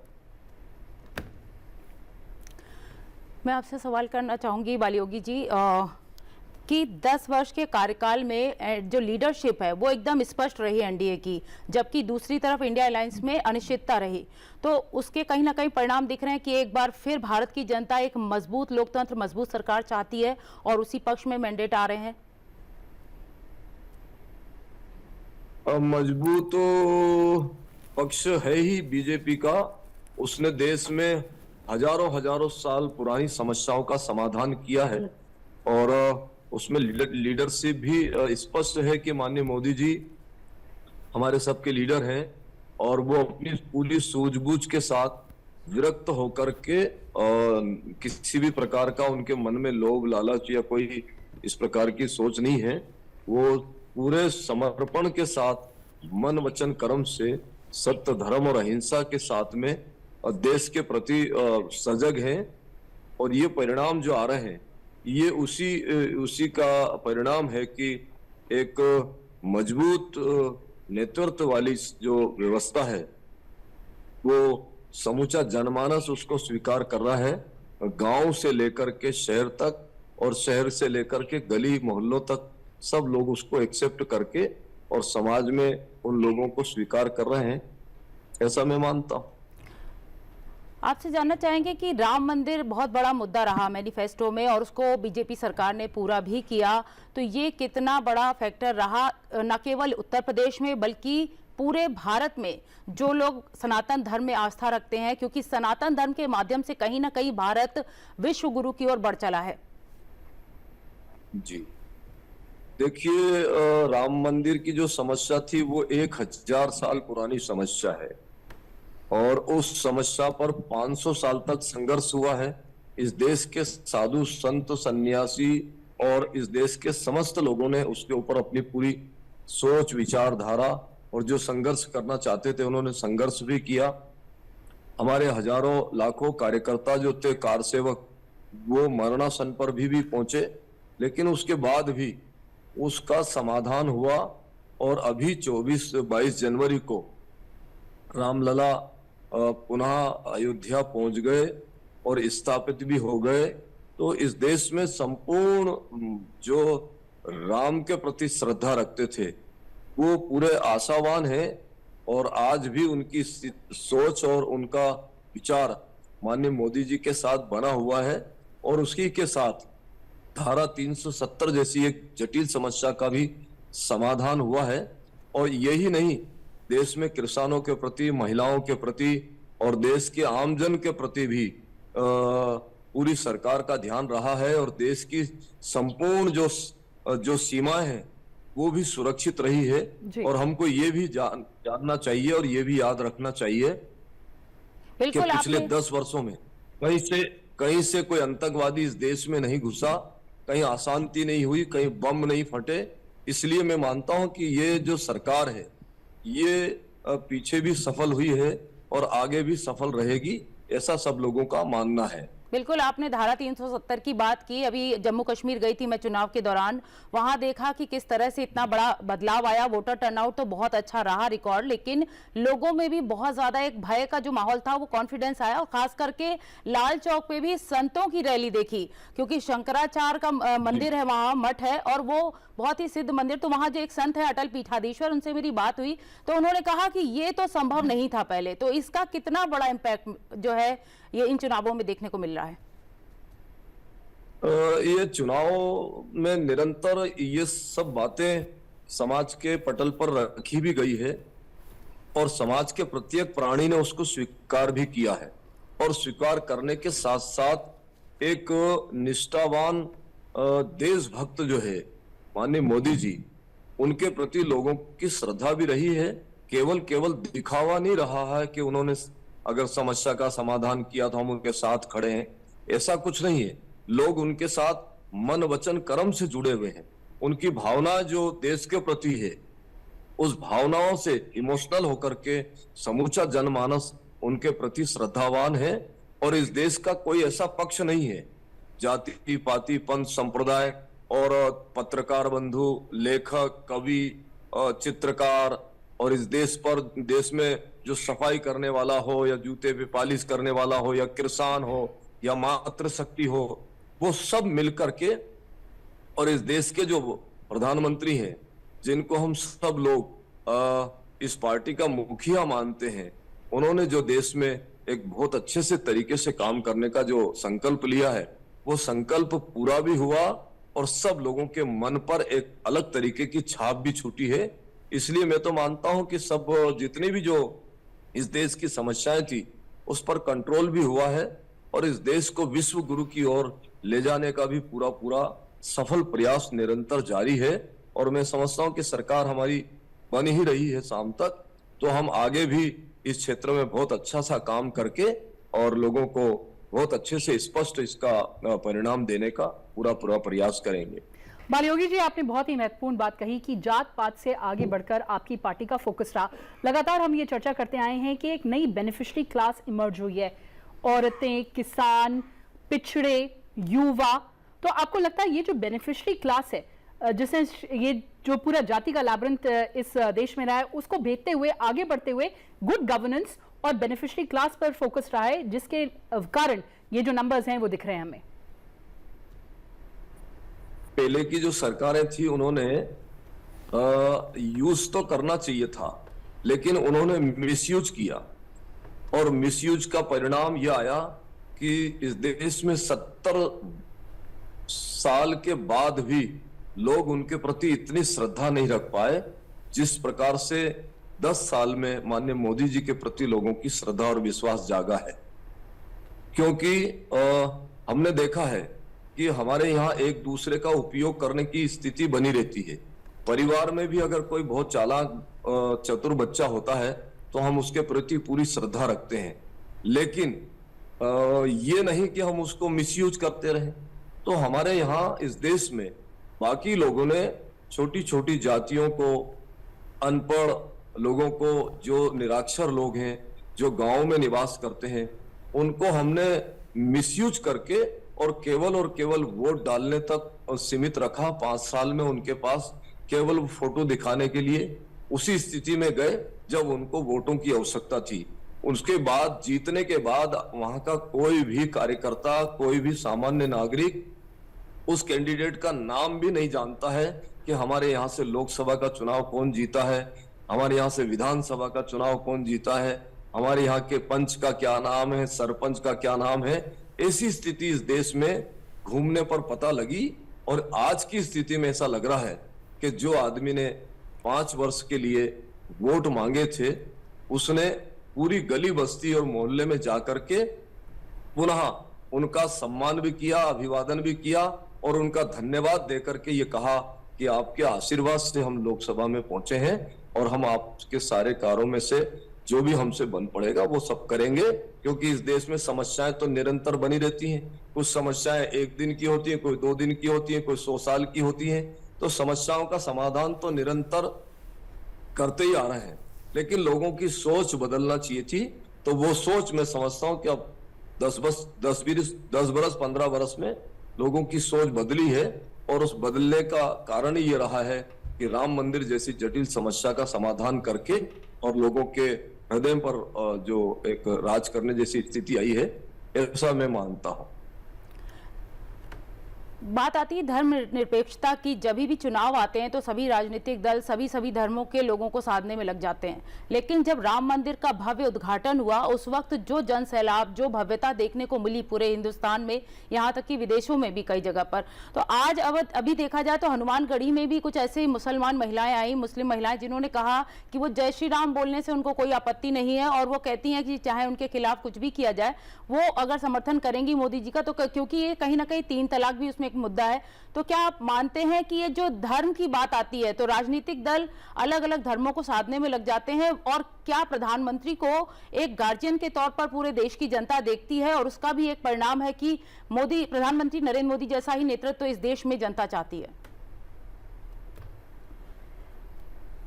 मैं आपसे सवाल करना चाहूंगी बाल योगी जी, कि 10 वर्ष के कार्यकाल में जो लीडरशिप है वो एकदम स्पष्ट रही एनडीए की, जबकि दूसरी तरफ इंडिया अलायंस में अनिश्चितता रही। तो उसके कहीं ना कहीं परिणाम दिख रहे हैं कि एक बार फिर भारत की जनता एक मजबूत लोकतंत्र, मजबूत सरकार चाहती है और उसी पक्ष में मैंडेट आ रहे हैं। मजबूत पक्ष है ही बीजेपी का। उसने देश में हजारों साल पुरानी समस्याओं का समाधान किया है और उसमें लीडरशिप भी स्पष्ट है कि माननीय मोदी जी हमारे सबके लीडर हैं और वो अपनी पूरी सूझबूझ के साथ विरक्त होकर के किसी भी प्रकार का उनके मन में लोभ लालच या कोई इस प्रकार की सोच नहीं है। वो पूरे समर्पण के साथ मन वचन कर्म से सत्य धर्म और अहिंसा के साथ में देश के प्रति सजग हैं और ये परिणाम जो आ रहे हैं ये उसी का परिणाम है कि एक मजबूत नेतृत्व वाली जो व्यवस्था है वो समूचा जनमानस उसको स्वीकार कर रहा है। गांव से लेकर के शहर तक और शहर से लेकर के गली मोहल्लों तक सब लोग उसको एक्सेप्ट करके और समाज में उन लोगों को स्वीकार कर रहे हैं, ऐसा मैं मानता हूं। आपसे जानना चाहेंगे कि राम मंदिर बहुत बड़ा मुद्दा रहा मैनिफेस्टो में और उसको बीजेपी सरकार ने पूरा भी किया, तो ये कितना बड़ा फैक्टर रहा न केवल उत्तर प्रदेश में बल्कि पूरे भारत में जो लोग सनातन धर्म में आस्था रखते हैं, क्योंकि सनातन धर्म के माध्यम से कहीं ना कहीं भारत विश्व गुरु की ओर बढ़ चला है। जी देखिए, राम मंदिर की जो समस्या थी वो 1000 साल पुरानी समस्या है और उस समस्या पर 500 साल तक संघर्ष हुआ है। इस देश के साधु संत सन्यासी और इस देश के समस्त लोगों ने उसके ऊपर अपनी पूरी सोच विचारधारा और जो संघर्ष करना चाहते थे उन्होंने संघर्ष भी किया। हमारे हजारों लाखों कार्यकर्ता जो थे, कार सेवक, वो मरणासन पर भी पहुंचे, लेकिन उसके बाद भी उसका समाधान हुआ और अभी 22 जनवरी को रामलला पुनः अयोध्या पहुंच गए और स्थापित भी हो गए। तो इस देश में संपूर्ण जो राम के प्रति श्रद्धा रखते थे वो पूरे आशावान हैं और आज भी उनकी सोच और उनका विचार माननीय मोदी जी के साथ बना हुआ है और उसी के साथ धारा 370 जैसी एक जटिल समस्या का भी समाधान हुआ है। और यही नहीं, देश में किसानों के प्रति, महिलाओं के प्रति और देश के आमजन के प्रति भी पूरी सरकार का ध्यान रहा है और देश की संपूर्ण जो सीमाएं हैं वो भी सुरक्षित रही है। और हमको ये भी जानना चाहिए और ये भी याद रखना चाहिए कि पिछले 10 वर्षों में कहीं से कोई आतंकवादी इस देश में नहीं घुसा, कहीं अशांति नहीं हुई, कहीं बम नहीं फटे। इसलिए मैं मानता हूं कि ये जो सरकार है ये पीछे भी सफल हुई है और आगे भी सफल रहेगी, ऐसा सब लोगों का मानना है। बिल्कुल, आपने धारा 370 की बात की। अभी जम्मू कश्मीर गई थी मैं चुनाव के दौरान, वहां देखा कि किस तरह से इतना बड़ा बदलाव आया। वोटर टर्नआउट तो बहुत अच्छा रहा, रिकॉर्ड, लेकिन लोगों में भी बहुत ज्यादा एक भय का जो माहौल था वो कॉन्फिडेंस आया। और खास करके लाल चौक पे भी संतों की रैली देखी, क्योंकि शंकराचार्य का मंदिर है, वहां मठ है और वो बहुत ही सिद्ध मंदिर। तो वहां जो एक संत है अटल पीठाधीश्वर, उनसे मेरी बात हुई तो उन्होंने कहा कि ये तो संभव नहीं था पहले। तो इसका कितना बड़ा इम्पैक्ट जो है ये इन चुनावों में देखने को मिल रहा है? ये चुनाव में निरंतर ये सब बातें समाज के पटल पर रखी भी गई है और समाज के प्रत्येक प्राणी ने उसको स्वीकार भी किया है। और स्वीकार करने के साथ साथ एक निष्ठावान देशभक्त जो है माननीय मोदी जी, उनके प्रति लोगों की श्रद्धा भी रही है। केवल दिखावा नहीं रहा है कि उन्होंने अगर समस्या का समाधान किया तो हम उनके साथ खड़े हैं, ऐसा कुछ नहीं है। लोग उनके साथ मन वचन कर्म से जुड़े हुए हैं। उनकी भावना जो देश के प्रति है, उस भावनाओं से इमोशनल होकर के समूचा जनमानस उनके प्रति श्रद्धावान है। और इस देश का कोई ऐसा पक्ष नहीं है, जाति पाति पंथ संप्रदाय और पत्रकार बंधु, लेखक, कवि, चित्रकार और इस देश में जो सफाई करने वाला हो या जूते पे पालिश करने वाला हो या किसान हो या मातृशक्ति हो, वो सब मिलकर के और इस देश के जो प्रधानमंत्री हैं, जिनको हम सब लोग इस पार्टी का मुखिया मानते हैं, उन्होंने जो देश में एक बहुत अच्छे से तरीके से काम करने का जो संकल्प लिया है, वो संकल्प पूरा भी हुआ और सब लोगों के मन पर एक अलग तरीके की छाप भी छूटी है। इसलिए मैं तो मानता हूं कि सब जितनी भी जो इस देश की समस्याएं थी उस पर कंट्रोल भी हुआ है और इस देश को विश्व गुरु की ओर ले जाने का भी पूरा सफल प्रयास निरंतर जारी है। और मैं समझता हूं कि सरकार हमारी बन ही रही है शाम तक, तो हम आगे भी इस क्षेत्र में बहुत अच्छा सा काम करके और लोगों को बहुत अच्छे से स्पष्ट इसका परिणाम देने का पूरा प्रयास करेंगे। बालयोगी जी, आपने बहुत ही महत्वपूर्ण बात कही कि जात पात से आगे बढ़कर आपकी पार्टी का फोकस रहा। लगातार हम ये चर्चा करते आए हैं कि एक नई बेनिफिशियरी क्लास इमर्ज हुई है, औरतें, किसान, पिछड़े, युवा। तो आपको लगता है ये जो बेनिफिशियरी क्लास है, जिसने ये जो पूरा जाति का लाबिरिंथ इस देश में रहा है, उसको भेदते हुए आगे बढ़ते हुए गुड गवर्नेंस और बेनिफिशियरी क्लास पर फोकस रहा है, जिसके कारण ये जो नंबर्स हैं वो दिख रहे हैं हमें? पहले की जो सरकारें थी उन्होंने यूज तो करना चाहिए था, लेकिन उन्होंने मिसयूज किया और मिसयूज का परिणाम यह आया कि इस देश में 70 साल के बाद भी लोग उनके प्रति इतनी श्रद्धा नहीं रख पाए जिस प्रकार से 10 साल में माननीय मोदी जी के प्रति लोगों की श्रद्धा और विश्वास जागा है। क्योंकि हमने देखा है कि हमारे यहाँ एक दूसरे का उपयोग करने की स्थिति बनी रहती है। परिवार में भी अगर कोई बहुत चालाक चतुर बच्चा होता है तो हम उसके प्रति पूरी श्रद्धा रखते हैं, लेकिन ये नहीं कि हम उसको मिसयूज करते रहें। तो हमारे यहाँ इस देश में बाकी लोगों ने छोटी छोटी जातियों को, अनपढ़ लोगों को, जो निरक्षर लोग हैं, जो गांव में निवास करते हैं, उनको हमने मिसयूज करके और केवल वोट डालने तक सीमित रखा। 5 साल में उनके पास केवल फोटो दिखाने के लिए उसी स्थिति में गए जब उनको वोटों की आवश्यकता थी। उसके बाद जीतने के बाद वहां का कोई भी कार्यकर्ता, कोई भी सामान्य नागरिक उस कैंडिडेट का नाम भी नहीं जानता है कि हमारे यहाँ से लोकसभा का चुनाव कौन जीता है, हमारे यहाँ से विधानसभा का चुनाव कौन जीता है, हमारे यहाँ के पंच का क्या नाम है, सरपंच का क्या नाम है। ऐसी स्थिति इस देश में घूमने पर पता लगी और आज की स्थिति में ऐसा लग रहा है कि जो आदमी ने 5 वर्ष के लिए वोट मांगे थे, उसने पूरी गली बस्ती और मोहल्ले में जाकर के पुनः उनका सम्मान भी किया, अभिवादन भी किया और उनका धन्यवाद देकर के ये कहा कि आपके आशीर्वाद से हम लोकसभा में पहुंचे हैं और हम आपके सारे कार्यों में से जो भी हमसे बन पड़ेगा वो सब करेंगे। क्योंकि इस देश में समस्याएं तो निरंतर बनी रहती हैं। कुछ समस्याएं 1 दिन की होती हैं, कोई 2 दिन की होती हैं, कोई 100 साल की होती हैं। तो समस्याओं का समाधान तो निरंतर करते ही आ रहे हैं, लेकिन लोगों की सोच बदलना चाहिए थी। तो वो सोच मैं समझता हूं कि अब 10 बरस 15 बरस में लोगों की सोच बदली है और उस बदलने का कारण ही ये रहा है कि राम मंदिर जैसी जटिल समस्या का समाधान करके और लोगों के हृदय पर जो एक राज करने जैसी स्थिति आई है, ऐसा मैं मानता हूं। बात आती है धर्म निरपेक्षता की। जब भी चुनाव आते हैं तो सभी राजनीतिक दल सभी धर्मों के लोगों को साधने में लग जाते हैं, लेकिन जब राम मंदिर का भव्य उद्घाटन हुआ उस वक्त जो जन सैलाब, जो भव्यता देखने को मिली पूरे हिंदुस्तान में, यहाँ तक कि विदेशों में भी कई जगह पर। तो आज अभी देखा जाए तो हनुमानगढ़ी में भी कुछ ऐसे मुसलमान महिलाएं आई, मुस्लिम महिलाएं, जिन्होंने कहा कि वो जय श्री राम बोलने से उनको कोई आपत्ति नहीं है और वो कहती हैं कि चाहे उनके खिलाफ कुछ भी किया जाए वो अगर समर्थन करेंगी मोदी जी का। तो क्योंकि ये कहीं ना कहीं 3 तलाक भी उसमें एक मुद्दा है, तो क्या आप मानते हैं कि ये जो धर्म की बात आती है तो राजनीतिक दल अलग अलग धर्मों को साधने में लग जाते हैं? और क्या प्रधानमंत्री को एक गार्जियन के तौर पर पूरे देश की जनता देखती है और उसका भी एक परिणाम है कि प्रधानमंत्री नरेंद्र मोदी जैसा ही नेतृत्व इस देश में जनता चाहती है?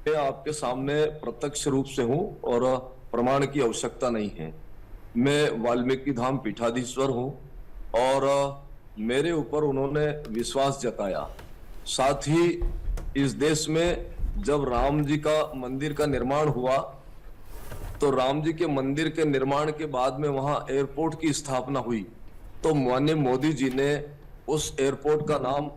मैं आपके सामने प्रत्यक्ष रूप से हूं और प्रमाण की आवश्यकता नहीं है। मैं वाल्मीकि धाम पीठाधीश्वर हूं और मेरे ऊपर उन्होंने विश्वास जताया। साथ ही इस देश में जब राम जी का मंदिर का निर्माण हुआ तो राम जी के मंदिर के निर्माण के बाद में वहां एयरपोर्ट की स्थापना हुई, तो माननीय मोदी जी ने उस एयरपोर्ट का नाम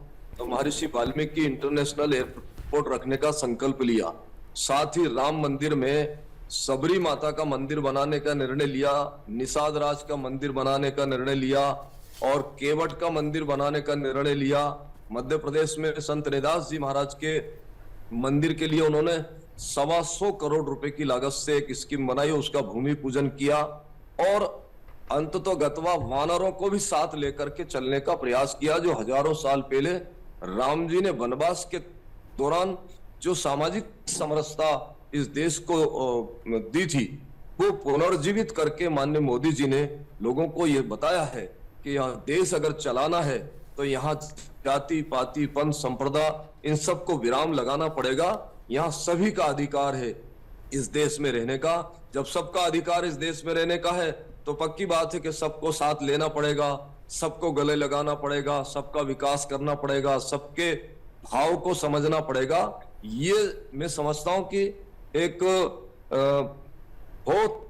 महर्षि वाल्मीकि इंटरनेशनल एयरपोर्ट रखने का संकल्प लिया, साथ ही राम मंदिर में सबरी माता का मंदिर बनाने का निर्णय लिया, निषाद राज का मंदिर बनाने का निर्णय लिया और केवट का मंदिर बनाने का निर्णय लिया। मध्य प्रदेश में संत रैदास जी महाराज के मंदिर के लिए उन्होंने 125 करोड़ रुपए की लागत से एक स्कीम बनाई, उसका भूमि पूजन किया और अंततोगत्वा वानरों को भी साथ लेकर के चलने का प्रयास किया। जो हजारों साल पहले राम जी ने वनवास के दौरान जो सामाजिक समरसता इस देश को दी थी, वो पुनर्जीवित करके माननीय मोदी जी ने लोगों को ये बताया है कि यहाँ देश अगर चलाना है तो यहाँ जाति पाति पंथ संप्रदाय इन सबको विराम लगाना पड़ेगा। यहाँ सभी का अधिकार है इस देश में रहने का। जब सबका अधिकार इस देश में रहने का है तो पक्की बात है कि सबको साथ लेना पड़ेगा, सबको गले लगाना पड़ेगा, सबका विकास करना पड़ेगा, सबके भाव को समझना पड़ेगा। ये मैं समझता हूं कि एक बहुत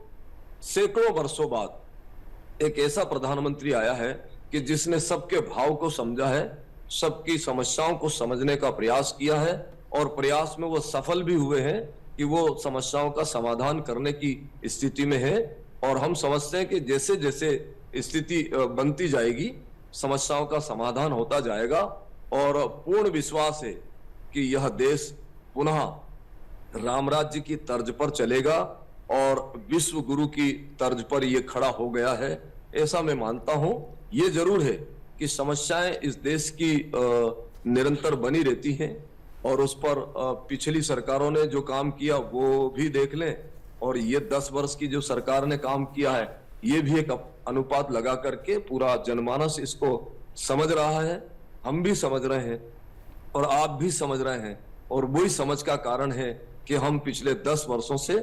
सैकड़ों वर्षों बाद एक ऐसा प्रधानमंत्री आया है कि जिसने सबके भाव को समझा है, सबकी समस्याओं को समझने का प्रयास किया है और प्रयास में वो सफल भी हुए हैं कि वो समस्याओं का समाधान करने की स्थिति में है। और हम समझते हैं कि जैसे जैसे स्थिति बनती जाएगी समस्याओं का समाधान होता जाएगा और पूर्ण विश्वास है कि यह देश पुनः राम राज्य की तर्ज पर चलेगा और विश्व गुरु की तर्ज पर यह खड़ा हो गया है, ऐसा मैं मानता हूं। ये जरूर है कि समस्याएं इस देश की निरंतर बनी रहती हैं और उस पर पिछली सरकारों ने जो काम किया वो भी देख लें और ये 10 वर्ष की जो सरकार ने काम किया है ये भी एक अनुपात लगा करके पूरा जनमानस इसको समझ रहा है, हम भी समझ रहे हैं और आप भी समझ रहे हैं। और वही समझ का कारण है कि हम पिछले 10 वर्षों से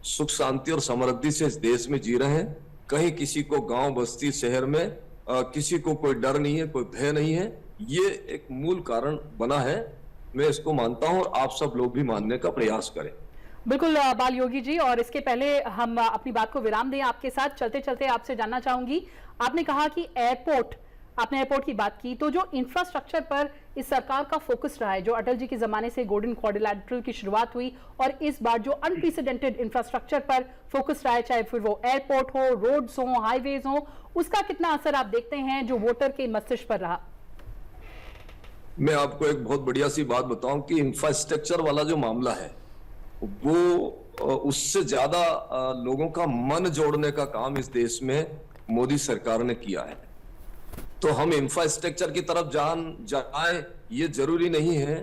सुख शांति और समृद्धि से इस देश में जी रहे हैं। कहीं किसी को गांव बस्ती शहर में किसी को कोई डर नहीं है, कोई भय नहीं है। ये एक मूल कारण बना है, मैं इसको मानता हूं और आप सब लोग भी मानने का प्रयास करें। बिल्कुल बाल योगी जी, और इसके पहले हम अपनी बात को विराम दें आपके साथ चलते चलते आपसे जानना चाहूंगी, आपने कहा कि आपने एयरपोर्ट की बात की, तो जो इंफ्रास्ट्रक्चर पर इस सरकार का फोकस रहा है, जो अटल जी के जमाने से गोल्डन क्वाड्रिलैटरल की शुरुआत हुई और इस बार जो अनप्रेसिडेंटेड इंफ्रास्ट्रक्चर पर फोकस रहा है, चाहे फिर वो एयरपोर्ट हो, रोड्स हो, हाईवेज हो, उसका कितना असर आप देखते हैं जो वोटर के मस्तिष्क पर रहा? मैं आपको एक बहुत बढ़िया सी बात बताऊं कि इंफ्रास्ट्रक्चर वाला जो मामला है वो उससे ज्यादा लोगों का मन जोड़ने का काम इस देश में मोदी सरकार ने किया है। तो हम इंफ्रास्ट्रक्चर की तरफ जाए ये जरूरी नहीं है।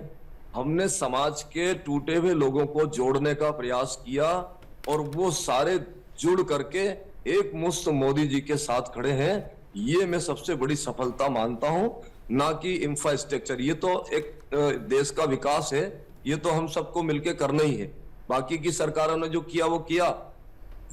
हमने समाज के टूटे हुए लोगों को जोड़ने का प्रयास किया और वो सारे जुड़ करके एक मुश्त मोदी जी के साथ खड़े हैं। ये मैं सबसे बड़ी सफलता मानता हूं, ना कि इंफ्रास्ट्रक्चर। ये तो एक देश का विकास है, ये तो हम सबको मिलकर करना ही है। बाकी की सरकारों ने जो किया वो किया,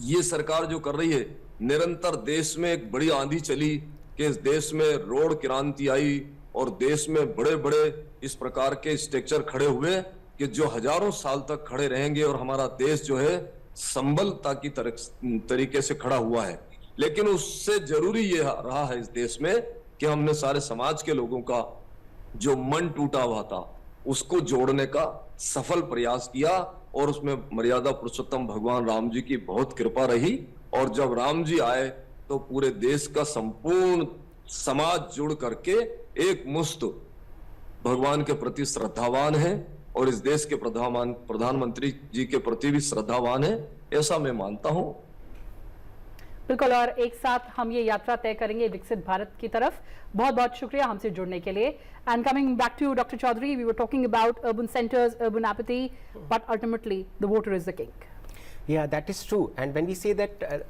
ये सरकार जो कर रही है, निरंतर देश में एक बड़ी आंधी चली कि इस देश में रोड क्रांति आई और देश में बड़े बड़े इस प्रकार के स्ट्रक्चर खड़े हुए कि जो हजारों साल तक खड़े रहेंगे और हमारा देश जो है संबलता की तरीके से खड़ा हुआ है। लेकिन उससे जरूरी ये रहा है इस देश में कि हमने सारे समाज के लोगों का जो मन टूटा हुआ था उसको जोड़ने का सफल प्रयास किया और उसमें मर्यादा पुरुषोत्तम भगवान राम जी की बहुत कृपा रही। और जब राम जी आए तो पूरे देश का संपूर्ण समाज जुड़ करके एक मुश्त भगवान के प्रति श्रद्धावान है और इस देश के प्रधानमंत्री जी के प्रति भी श्रद्धावान है, ऐसा मैं मानता हूं। बिल्कुल, और एक साथ हम ये यात्रा तय करेंगे विकसित भारत की तरफ। बहुत बहुत शुक्रिया हमसे जुड़ने के लिए। And coming back to doctor Chaudhary, we were talking about urban centres, urban apathy, but ultimately the voter is the king. Yeah, that is true. And when we say that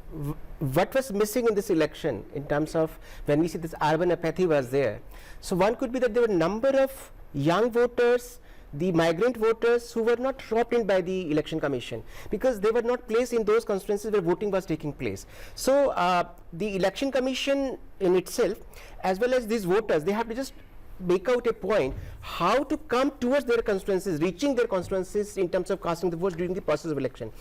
what was missing in this election in terms of when we say this urban apathy was there, so one could be that there were a number of young voters, the migrant voters who were not dropped in by the election commission because they were not placed in those constituencies where voting was taking place. So the election commission in itself, as well as these voters, they have to just make out a point how to come towards their constituencies, reaching their constituencies in terms of casting the votes during the process of election.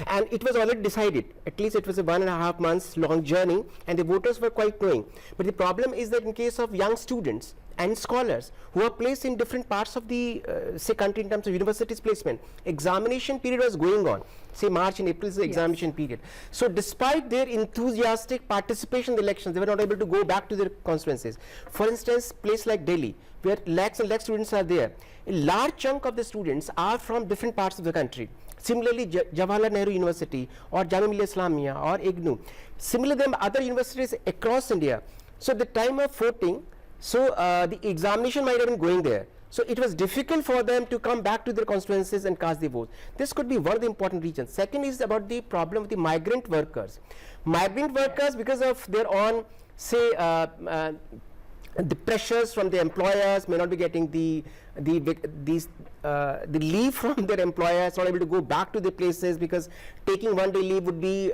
And it was already decided, at least it was a 1.5 months long journey and the voters were quite knowing. But the problem is that in case of young students, and scholars who are placed in different parts of the say country in terms of universities placement. Examination period was going on, say March and April is the examination period. So despite their enthusiastic participation in the elections, they were not able to go back to their constituencies. For instance, place like Delhi, where lakhs and lakhs students are there, a large chunk of the students are from different parts of the country. Similarly, Jawaharlal Nehru University or Jamia Millia Islamia or IGNOU, similarly other universities across India. So the time of voting, so the examination might have been going there. So it was difficult for them to come back to their constituencies and cast their votes. This could be one of the important reasons. Second is about the problem with the migrant workers. Migrant workers, because of their own, say, the pressures from the employers, may not be getting the leave from their employers, not able to go back to their places because taking one day leave would be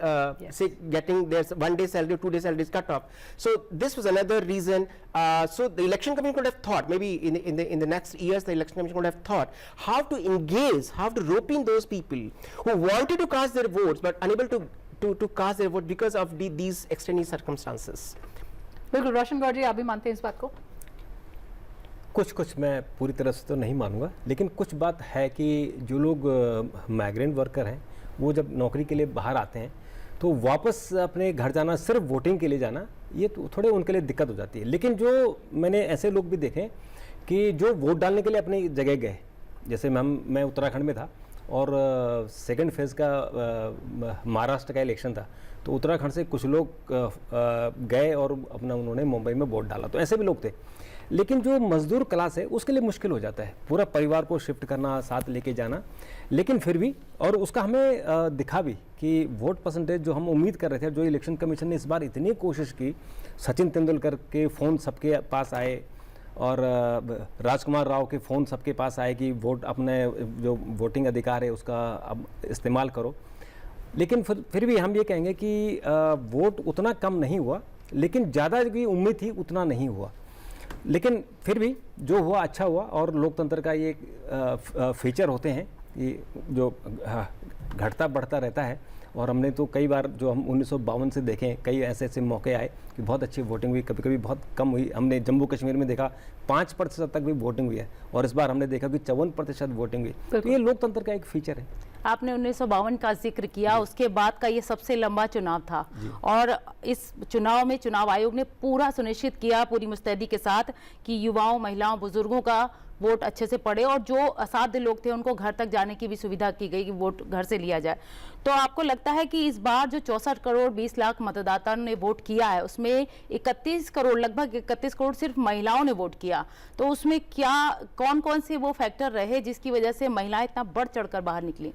say getting their 1 day salary or 2 day salary is cut off. So this was another reason. So the election commission could have thought, maybe in the next years the election commission could have thought how to engage, how to rope in those people who wanted to cast their votes but unable to cast their vote because of these extraneous circumstances. बिल्कुल, रोशन गौर जी, आप भी मानते हैं इस बात को? कुछ मैं पूरी तरह से तो नहीं मानूंगा, लेकिन कुछ बात है कि जो लोग माइग्रेंट वर्कर हैं वो जब नौकरी के लिए बाहर आते हैं तो वापस अपने घर जाना, सिर्फ वोटिंग के लिए जाना, ये तो थोड़े उनके लिए दिक्कत हो जाती है। लेकिन जो मैंने ऐसे लोग भी देखे कि जो वोट डालने के लिए अपनी जगह गए, जैसे मैं उत्तराखंड में था और सेकंड फेज़ का महाराष्ट्र का इलेक्शन था, तो उत्तराखंड से कुछ लोग गए और अपना उन्होंने मुंबई में वोट डाला, तो ऐसे भी लोग थे। लेकिन जो मजदूर क्लास है उसके लिए मुश्किल हो जाता है पूरा परिवार को शिफ्ट करना, साथ लेके जाना। लेकिन फिर भी, और उसका हमें दिखा भी कि वोट परसेंटेज जो हम उम्मीद कर रहे थे, जो इलेक्शन कमीशन ने इस बार इतनी कोशिश की, सचिन तेंदुलकर के फ़ोन सबके पास आए और राजकुमार राव के फ़ोन सबके पास आए कि वोट, अपने जो वोटिंग अधिकार है उसका अब इस्तेमाल करो। लेकिन फिर भी हम ये कहेंगे कि वोट उतना कम नहीं हुआ, लेकिन ज़्यादा की उम्मीद थी उतना नहीं हुआ। लेकिन फिर भी जो हुआ अच्छा हुआ, और लोकतंत्र का ये फीचर होते हैं कि जो घटता बढ़ता रहता है। और हमने तो कई बार, जो हम 1952 से देखें, कई ऐसे मौके आए कि बहुत अच्छी वोटिंग हुई, कभी कभी बहुत कम हुई। हमने जम्मू कश्मीर में देखा 5% तक भी वोटिंग हुई है, और इस बार हमने देखा कि 54% वोटिंग हुई। तो ये लोकतंत्र का एक फीचर है। आपने 1952 का जिक्र किया, उसके बाद का ये सबसे लंबा चुनाव था, और इस चुनाव में चुनाव आयोग ने पूरा सुनिश्चित किया, पूरी मुस्तैदी के साथ, कि युवाओं, महिलाओं, बुजुर्गों का वोट अच्छे से पड़े, और जो असाध्य लोग थे उनको घर तक जाने की भी सुविधा की गई कि वोट घर से लिया जाए। तो आपको लगता है कि इस बार जो 64 करोड़ 20 लाख मतदाताओं ने वोट किया है, उसमें 31 करोड़, लगभग 31 करोड़ सिर्फ महिलाओं ने वोट किया, तो उसमें क्या, कौन कौन से वो फैक्टर रहे जिसकी वजह से महिलाएं इतना बढ़ चढ़कर बाहर निकली?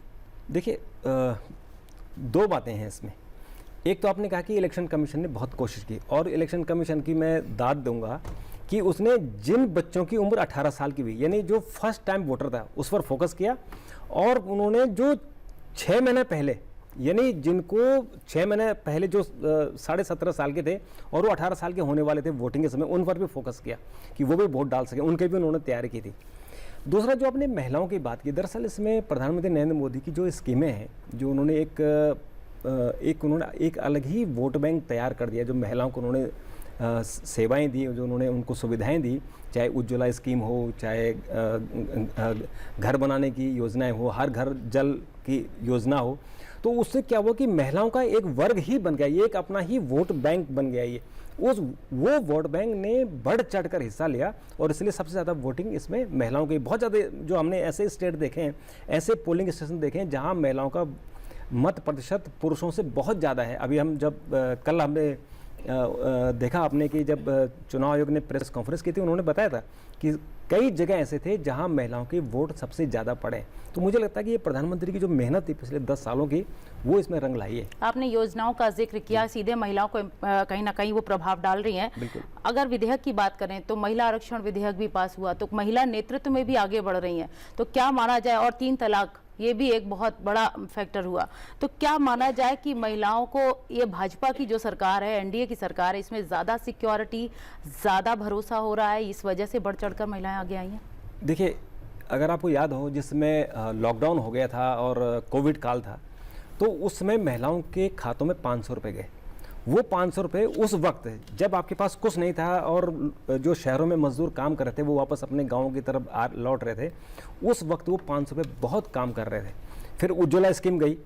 देखिए, दो बातें हैं इसमें। एक तो आपने कहा कि इलेक्शन कमीशन ने बहुत कोशिश की, और इलेक्शन कमीशन की मैं दाद दूंगा कि उसने जिन बच्चों की उम्र 18 साल की हुई, यानी जो फर्स्ट टाइम वोटर था, उस पर फोकस किया। और उन्होंने जो 6 महीने पहले, यानी जिनको 6 महीने पहले जो 17.5 साल के थे और वो 18 साल के होने वाले थे वोटिंग के समय, उन पर भी फोकस किया कि वो भी वोट डाल सके, उनके भी उन्होंने तैयारी की थी। दूसरा, जो आपने महिलाओं की बात की, दरअसल इसमें प्रधानमंत्री नरेंद्र मोदी की जो स्कीमें हैं, जो उन्होंने एक अलग ही वोट बैंक तैयार कर दिया, जो महिलाओं को उन्होंने सेवाएं दी, जो उन्होंने उनको सुविधाएं दी, चाहे उज्ज्वला स्कीम हो, चाहे घर बनाने की योजनाएं हो, हर घर जल की योजना हो, तो उससे क्या हुआ कि महिलाओं का एक वर्ग ही बन गया, ये एक अपना ही वोट बैंक बन गया। ये वो वोट बैंक ने बढ़ चढ़कर हिस्सा लिया, और इसलिए सबसे ज़्यादा वोटिंग इसमें महिलाओं की बहुत ज़्यादा, जो हमने ऐसे स्टेट देखे हैं, ऐसे पोलिंग स्टेशन देखे हैं जहाँ महिलाओं का मत प्रतिशत पुरुषों से बहुत ज़्यादा है। अभी हम जब कल हमने देखा आपने कि जब चुनाव आयोग ने प्रेस कॉन्फ्रेंस की थी, उन्होंने बताया था कि कई जगह ऐसे थे जहां महिलाओं के वोट सबसे ज़्यादा पड़े। तो मुझे लगता है कि ये प्रधानमंत्री की जो मेहनत थी पिछले 10 सालों की, वो इसमें रंग लाई है। आपने योजनाओं का जिक्र किया, सीधे महिलाओं को कहीं ना कहीं वो प्रभाव डाल रही हैं। अगर विधेयक की बात करें तो महिला आरक्षण विधेयक भी पास हुआ, तो महिला नेतृत्व में भी आगे बढ़ रही हैं। तो क्या माना जाए, और 3 तलाक, ये भी एक बहुत बड़ा फैक्टर हुआ, तो क्या माना जाए कि महिलाओं को, ये भाजपा की जो सरकार है, एनडीए की सरकार है, इसमें ज़्यादा सिक्योरिटी, ज़्यादा भरोसा हो रहा है, इस वजह से बढ़ चढ़कर महिलाएं आगे आई हैं? देखिए, अगर आपको याद हो, जिसमें लॉकडाउन हो गया था और कोविड काल था, तो उस समय महिलाओं के खातों में 500 रुपये गए, वो 500 रुपये उस वक्त जब आपके पास कुछ नहीं था और जो शहरों में मजदूर काम कर रहे थे वो वापस अपने गाँव की तरफ लौट रहे थे, उस वक्त वो 500 रुपये बहुत काम कर रहे थे। फिर उज्ज्वला स्कीम गई,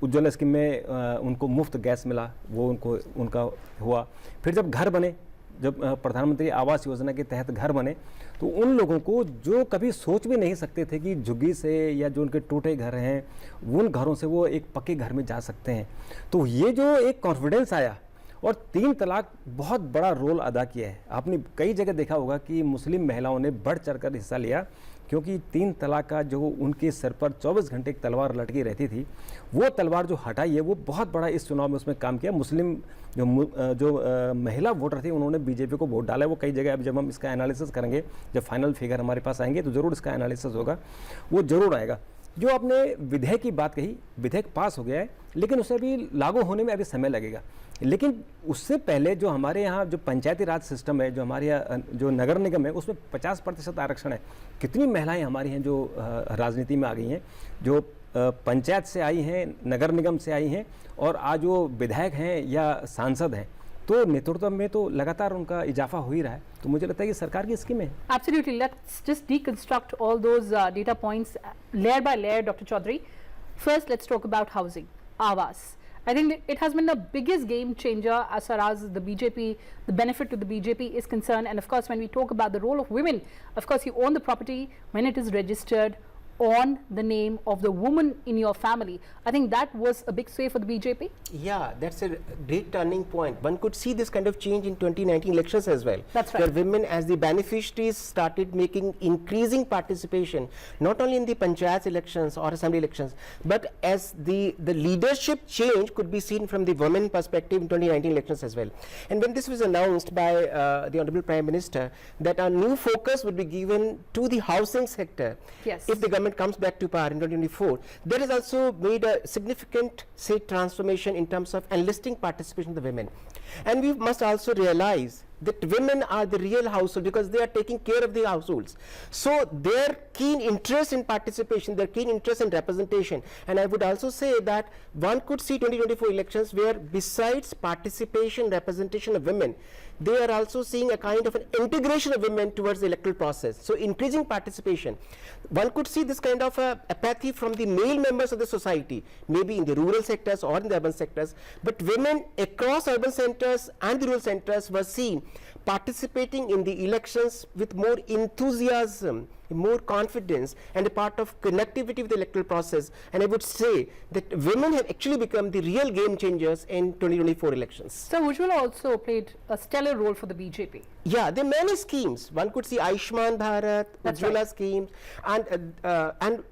उज्ज्वला स्कीम में उनको मुफ्त गैस मिला, वो उनका हुआ। फिर जब घर बने, जब प्रधानमंत्री आवास योजना के तहत घर बने, तो उन लोगों को जो कभी सोच भी नहीं सकते थे कि झुग्गी से या जो उनके टूटे घर हैं उन घरों से वो एक पक्के घर में जा सकते हैं, तो ये जो एक कॉन्फिडेंस आया। और 3 तलाक बहुत बड़ा रोल अदा किया है। आपने कई जगह देखा होगा कि मुस्लिम महिलाओं ने बढ़ चढ़कर हिस्सा लिया, क्योंकि 3 तलाक का जो उनके सर पर 24 घंटे एक तलवार लटकी रहती थी, वो तलवार जो हटाई है वो बहुत बड़ा इस चुनाव में उसमें काम किया। मुस्लिम जो महिला वोटर थे उन्होंने बीजेपी को वोट डाला। वो कई जगह, अब जब हम इसका एनालिसिस करेंगे, जब फाइनल फिगर हमारे पास आएंगे तो ज़रूर इसका एनालिसिस होगा, वो ज़रूर आएगा। जो आपने विधेयक की बात कही, विधेयक पास हो गया है लेकिन उसे भी लागू होने में अभी समय लगेगा। लेकिन उससे पहले जो हमारे यहाँ जो पंचायती राज सिस्टम है, जो हमारे यहाँ जो नगर निगम है, उसमें 50% आरक्षण है। कितनी महिलाएं हमारी हैं जो राजनीति में आ गई हैं, जो पंचायत से आई हैं, नगर निगम से आई हैं, और आज वो विधायक हैं या सांसद हैं, तो नेतृत्व में तो लगातार उनका इजाफा हो ही रहा है। तो मुझे लगता है कि सरकार की स्कीम है। Absolutely. Let's just deconstruct all those data points layer by layer, Dr. Chaudhary. First, let's talk about housing, Awas. I think it has been the biggest game changer as far as the BJP, the benefit to the BJP is concerned. And of course, when we talk about the role of women, of course, you own the property when it is registered on the name of the woman in your family. I think that was a big sway for the BJP. Yeah, that's a great turning point. One could see this kind of change in 2019 elections as well. That's right. Where women as the beneficiaries started making increasing participation, not only in the panchayat elections or assembly elections, but as the leadership change could be seen from the women perspective in 2019 elections as well. And when this was announced by the Honorable Prime Minister that a new focus would be given to the housing sector, Yes. if the government comes back to power in 2024, that has also made a significant, say, transformation in terms of enlisting participation of the women. And we must also realize that women are the real household because they are taking care of the households. So their keen interest in participation, their keen interest in representation, and I would also say that one could see 2024 elections where besides participation, representation of women, they are also seeing a kind of an integration of women towards the electoral process. So increasing participation. One could see this kind of apathy from the male members of the society, maybe in the rural sectors or in the urban sectors, but women across urban centers and the rural centers were seen participating in the elections with more enthusiasm, more confidence, and a part of connectivity with the electoral process. And I would say that women have actually become the real game changers in 2024 elections. So Ujjwala also played a stellar role for the BJP. Yeah, there are many schemes. One could see Ayushman Bharat, That's Ujjwala right. schemes, and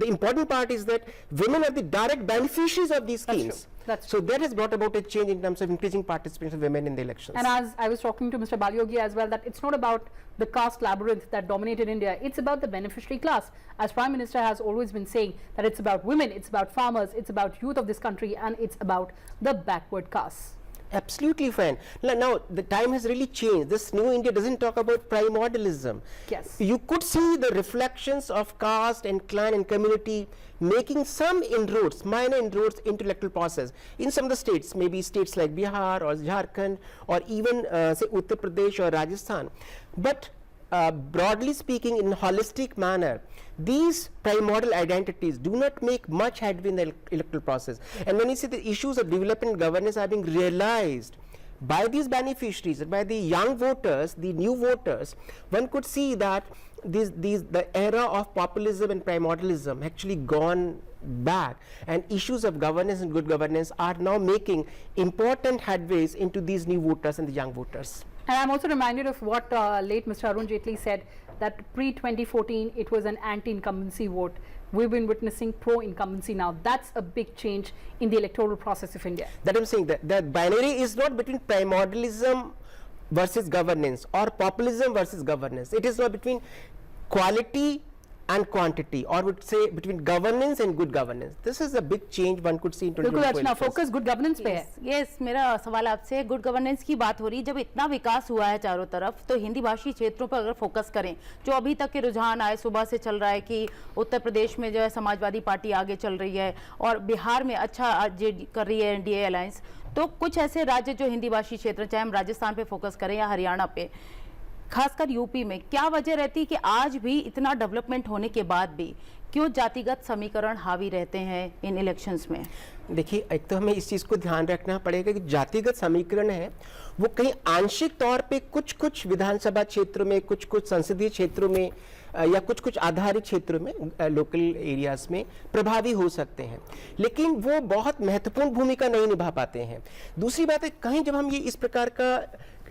the important part is that women are the direct beneficiaries of these That's schemes. true. That's so that has brought about a change in terms of increasing participation of women in the elections. And as I was talking to Mr. Balyogi as well, that it's not about the caste labyrinth that dominated India, it's about the beneficiary class. As Prime Minister has always been saying that it's about women, it's about farmers, it's about youth of this country, and it's about the backward castes. Absolutely fine. Now the time has really changed. This new India doesn't talk about primordialism. Yes. You could see the reflections of caste and clan and community making some inroads, minor inroads into electoral process in some of the states, maybe states like Bihar or Jharkhand or even say Uttar Pradesh or Rajasthan. But broadly speaking, in a holistic manner, these primordial identities do not make much headway in the electoral process. And when you see the issues of development governance are being realized by these beneficiaries, by the young voters, the new voters, one could see that the era of populism and primordialism actually gone back, and issues of governance and good governance are now making important headways into these new voters and the young voters. And I'm also reminded of what late Mr. Arun Jaitley said, that pre-2014 it was an anti-incumbency vote. We've been witnessing pro-incumbency now. That's a big change in the electoral process of India. That I'm saying that the binary is not between primordialism versus governance or populism versus governance. It is not between quality and quantity, or would say between governance and good governance. This is a big change one could see in 2024 बिल्कुल अर्चना, elections. Focus good governance पे है. Yes, मेरा सवाल आपसे good governance की बात हो रही है. जब इतना विकास हुआ है चारों तरफ, तो हिंदी भाषी क्षेत्रों पर अगर फोकस करें, जो अभी तक के रुझान आए सुबह से चल रहा है कि उत्तर प्रदेश में जो है समाजवादी पार्टी आगे चल रही है और बिहार में अच्छा कर रही है एनडीए अलायंस, तो कुछ ऐसे राज्य जो हिंदी भाषी क्षेत्र, चाहे हम राजस्थान पे फोकस करें या हरियाणा पे, खासकर यूपी में, क्या वजह रहती है कि आज भी इतना डेवलपमेंट होने के बाद भी क्यों जातिगत समीकरण हावी रहते हैं इन इलेक्शंस में? देखिए, एक तो हमें इस चीज़ को ध्यान रखना पड़ेगा कि जातिगत समीकरण है वो कहीं आंशिक तौर पे कुछ कुछ विधानसभा क्षेत्रों में, कुछ कुछ संसदीय क्षेत्रों में या कुछ कुछ आधारित क्षेत्रों में, लोकल एरियाज में प्रभावी हो सकते हैं, लेकिन वो बहुत महत्वपूर्ण भूमिका नहीं निभा पाते हैं। दूसरी बात है, कहीं जब हम ये इस प्रकार का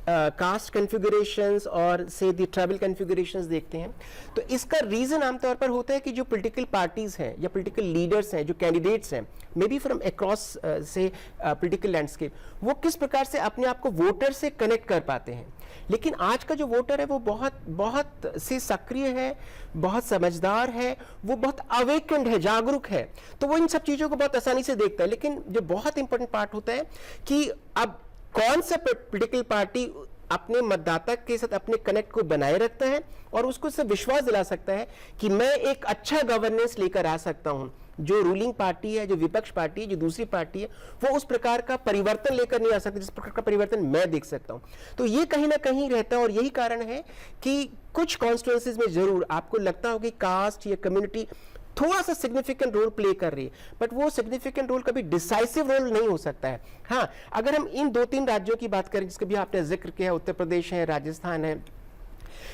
कास्ट कन्फिगरेशंस और से दी ट्राइबल कन्फिगरेशंस देखते हैं, तो इसका रीज़न आमतौर पर होता है कि जो पॉलिटिकल पार्टीज़ हैं या पॉलिटिकल लीडर्स हैं, जो कैंडिडेट्स हैं, मे बी फ्रॉम अक्रॉस से पॉलिटिकल लैंडस्केप, वो किस प्रकार से अपने आप को वोटर से कनेक्ट कर पाते हैं। लेकिन आज का जो वोटर है वो बहुत से सक्रिय है, बहुत समझदार है, वो बहुत अवेकेंड है, जागरूक है, तो वो इन सब चीज़ों को बहुत आसानी से देखता है। लेकिन जो बहुत इंपॉर्टेंट पार्ट होता है कि अब कौन सा पॉलिटिकल पार्टी अपने मतदाता के साथ अपने कनेक्ट को बनाए रखता है और उसको इससे विश्वास दिला सकता है कि मैं एक अच्छा गवर्नेंस लेकर आ सकता हूं। जो रूलिंग पार्टी है, जो विपक्ष पार्टी है, जो दूसरी पार्टी है, वो उस प्रकार का परिवर्तन लेकर नहीं आ सकती जिस प्रकार का परिवर्तन मैं देख सकता हूं। तो ये कहीं ना कहीं रहता है और यही कारण है कि कुछ कॉन्स्टिट्यूएंसीज में जरूर आपको लगता हो कि कास्ट या कम्युनिटी थोड़ा सा सिग्निफिकेंट रोल प्ले कर रही है, बट वो सिग्निफिकेंट रोल कभी डिसाइसिव रोल नहीं हो सकता है। हाँ, अगर हम इन 2-3 राज्यों की बात करें जिसके भी आपने जिक्र किया, उत्तर प्रदेश है, राजस्थान है,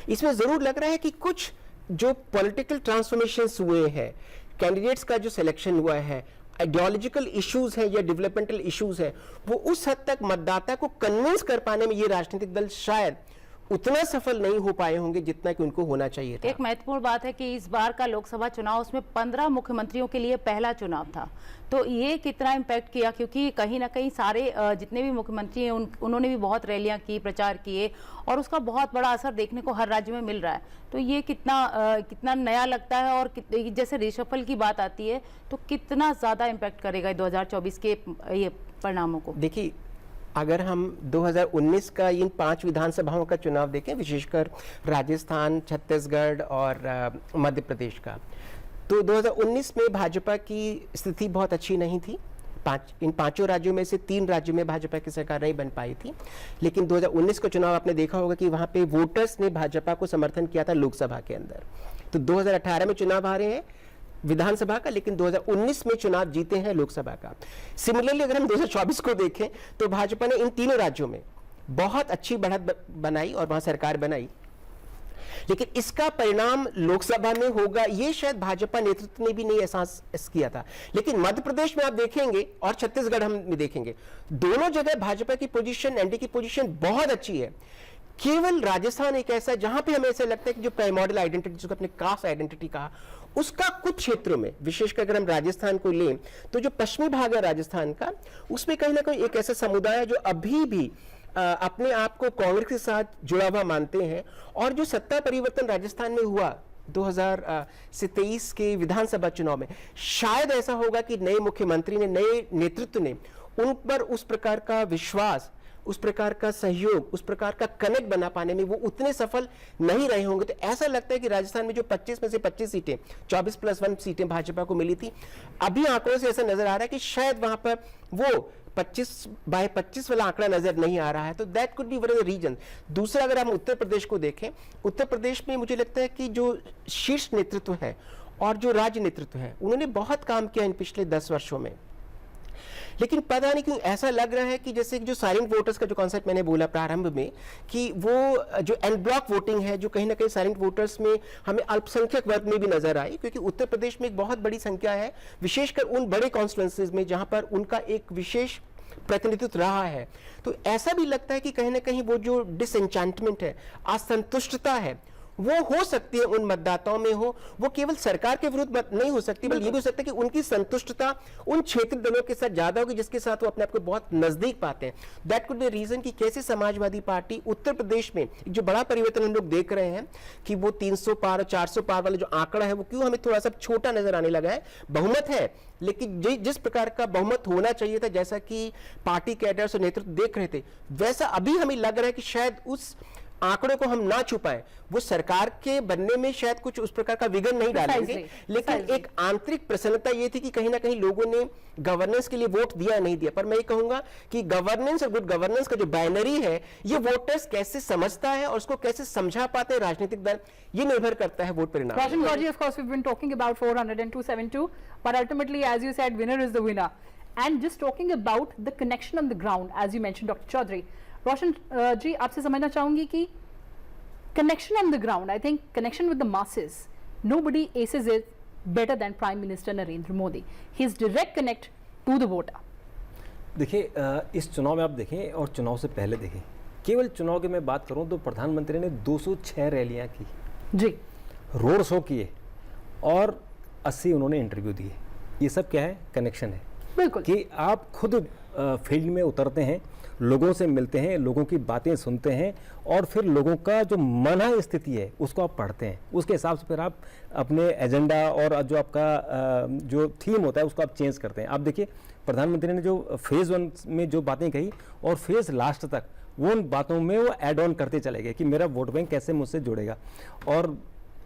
इसमें जरूर लग रहा है कि कुछ जो पॉलिटिकल ट्रांसफॉर्मेशंस हुए हैं, कैंडिडेट्स का जो सिलेक्शन हुआ है, आइडियोलॉजिकल इश्यूज है या डेवलपमेंटल इश्यूज है, वो उस हद तक मतदाता को कन्विंस कर पाने में ये राजनीतिक दल शायद उतना सफल नहीं हो पाए होंगे जितना कि उनको होना चाहिए था। एक महत्वपूर्ण बात है कि इस बार का लोकसभा चुनाव, उसमें 15 मुख्यमंत्रियों के लिए पहला चुनाव था, तो ये कितना इम्पैक्ट किया, क्योंकि कहीं ना कहीं सारे जितने भी मुख्यमंत्री हैं उन्होंने भी बहुत रैलियां की, प्रचार किए, और उसका बहुत बड़ा असर देखने को हर राज्य में मिल रहा है। तो ये कितना नया लगता है, और जैसे रिशफल की बात आती है तो कितना ज़्यादा इम्पैक्ट करेगा 2024 के ये परिणामों को? देखिए, अगर हम 2019 का इन 5 विधानसभाओं का चुनाव देखें, विशेषकर राजस्थान, छत्तीसगढ़ और मध्य प्रदेश का, तो 2019 में भाजपा की स्थिति बहुत अच्छी नहीं थी। इन 5 राज्यों में से 3 राज्यों में भाजपा की सरकार नहीं बन पाई थी। लेकिन 2019 का चुनाव आपने देखा होगा कि वहाँ पे वोटर्स ने भाजपा को समर्थन किया था लोकसभा के अंदर। तो 2018 में चुनाव हारे हैं विधानसभा का, लेकिन 2019 में चुनाव जीते हैं लोकसभा का। सिमिलरली अगर हम 2024 को देखें तो भाजपा ने इन 3 राज्यों में बहुत अच्छी बढ़त बनाई और वहां सरकार बनाई, लेकिन इसका परिणाम लोकसभा में होगा ये शायद भाजपा नेतृत्व ने भी नहीं एहसास किया था। लेकिन मध्य प्रदेश में आप देखेंगे और छत्तीसगढ़ हम देखेंगे, दोनों जगह भाजपा की पोजीशन, एनडीए की पोजीशन बहुत अच्छी है। केवल राजस्थान एक ऐसा जहां पे हमें ऐसा लगता है कि जो प्राइमोरियल आइडेंटिटी, जिसको अपने कास्ट आइडेंटिटी कहा, उसका कुछ क्षेत्रों में, विशेषकर अगर हम राजस्थान को लें तो जो पश्चिमी भाग है राजस्थान का, उसमें कहीं ना कहीं एक ऐसा समुदाय है जो अभी भी अपने आप को कांग्रेस के साथ जुड़ा हुआ मानते हैं। और जो सत्ता परिवर्तन राजस्थान में हुआ 2023 के विधानसभा चुनाव में, शायद ऐसा होगा कि नए मुख्यमंत्री ने, नए नेतृत्व ने उन पर उस प्रकार का विश्वास, उस प्रकार का सहयोग, उस प्रकार का कनेक्ट बना पाने में वो उतने सफल नहीं रहे होंगे। तो ऐसा लगता है कि राजस्थान में जो 25 में से 25 सीटें, 24+1 सीटें भाजपा को मिली थी, अभी आंकड़ों से ऐसा नजर आ रहा है कि शायद वहां पर वो 25/25 वाला आंकड़ा नजर नहीं आ रहा है। तो that could be one of the reason. दूसरा, अगर हम उत्तर प्रदेश को देखें, उत्तर प्रदेश में मुझे लगता है कि जो शीर्ष नेतृत्व है और जो राज्य नेतृत्व है, उन्होंने बहुत काम किया इन पिछले 10 वर्षों में। लेकिन पता नहीं क्यों ऐसा लग रहा है कि जैसे जो साइलेंट वोटर्स का जो कॉन्सेप्ट मैंने बोला प्रारंभ में, कि वो जो एन ब्लॉक वोटिंग है, जो कहीं ना कहीं साइलेंट वोटर्स में हमें अल्पसंख्यक वर्ग में भी नजर आई, क्योंकि उत्तर प्रदेश में एक बहुत बड़ी संख्या है, विशेषकर उन बड़े कॉन्स्टिट्यूएंसीज में जहां पर उनका एक विशेष प्रतिनिधित्व रहा है। तो ऐसा भी लगता है कि कहीं ना कहीं वो जो डिसएंचेंटमेंट है, असंतुष्टता है, वो हो सकती है उन मतदाताओं में हो। वो केवल सरकार के विरुद्ध नहीं हो सकती, बल्कि ये भी हो सकता है कि उनकी संतुष्टता उन क्षेत्रीय दलों के साथ ज्यादा होगी जिसके साथ वो अपने आप को बहुत नजदीक पाते हैं। दैट कुड बी रीजन कि कैसे समाजवादी पार्टी उत्तर प्रदेश में जो बड़ा परिवर्तन हम लोग देख रहे हैं कि वो 300 पार और 400 पार वाला जो आंकड़ा है वो क्यों हमें थोड़ा सा छोटा नजर आने लगा है। बहुमत है, लेकिन जिस प्रकार का बहुमत होना चाहिए था, जैसा कि पार्टी कैडर्स और नेतृत्व देख रहे थे, वैसा अभी हमें लग रहा है कि शायद उस आंकड़ों को हम ना छुपाएं, वो सरकार के बनने में शायद कुछ उस प्रकार का विघन नहीं डालेंगे, लेकिन एक आंतरिक प्रसन्नता ये थी कि कहीं ना कहीं लोगों ने गवर्नेंस के लिए वोट दिया नहीं दिया। पर मैं ये कहूंगा कि गवर्नेंस और गुड गवर्नेंस का जो बाइनरी है, ये वोटर्स कैसे समझता है और उसको कैसे समझा पाते हैं राजनीतिक दल, ये निर्भर करता है वोट परिणाम। Roshan Gaji, of course, we've been talking about 400 and 272, but ultimately, as you said, winner is the winner. And just talking about the connection on the ground, as you mentioned, Dr. Chaudhary. Roshan ji, आपसे समझना चाहूंगी कि connection on the ground, I think connection with the masses, nobody aces it better than Prime Minister Narendra Modi. His direct connect to the voter. देखिए, इस चुनाव में आप देखें और चुनाव से पहले देखें, केवल चुनाव की मैं बात करूं तो प्रधानमंत्री ने 206 रैलियां की जी, रोड शो किए और 80 उन्होंने इंटरव्यू दिए। ये सब क्या है? कनेक्शन है बिल्कुल कि आप खुद फील्ड में उतरते हैं, लोगों से मिलते हैं, लोगों की बातें सुनते हैं और फिर लोगों का जो मन स्थिति है उसको आप पढ़ते हैं, उसके हिसाब से फिर आप अपने एजेंडा और जो आपका जो थीम होता है उसको आप चेंज करते हैं। आप देखिए, प्रधानमंत्री ने जो फेज़ 1 में जो बातें कही और फेज़ लास्ट तक वो उन बातों में वो ऐड ऑन करते चले गए कि मेरा वोट बैंक कैसे मुझसे जुड़ेगा। और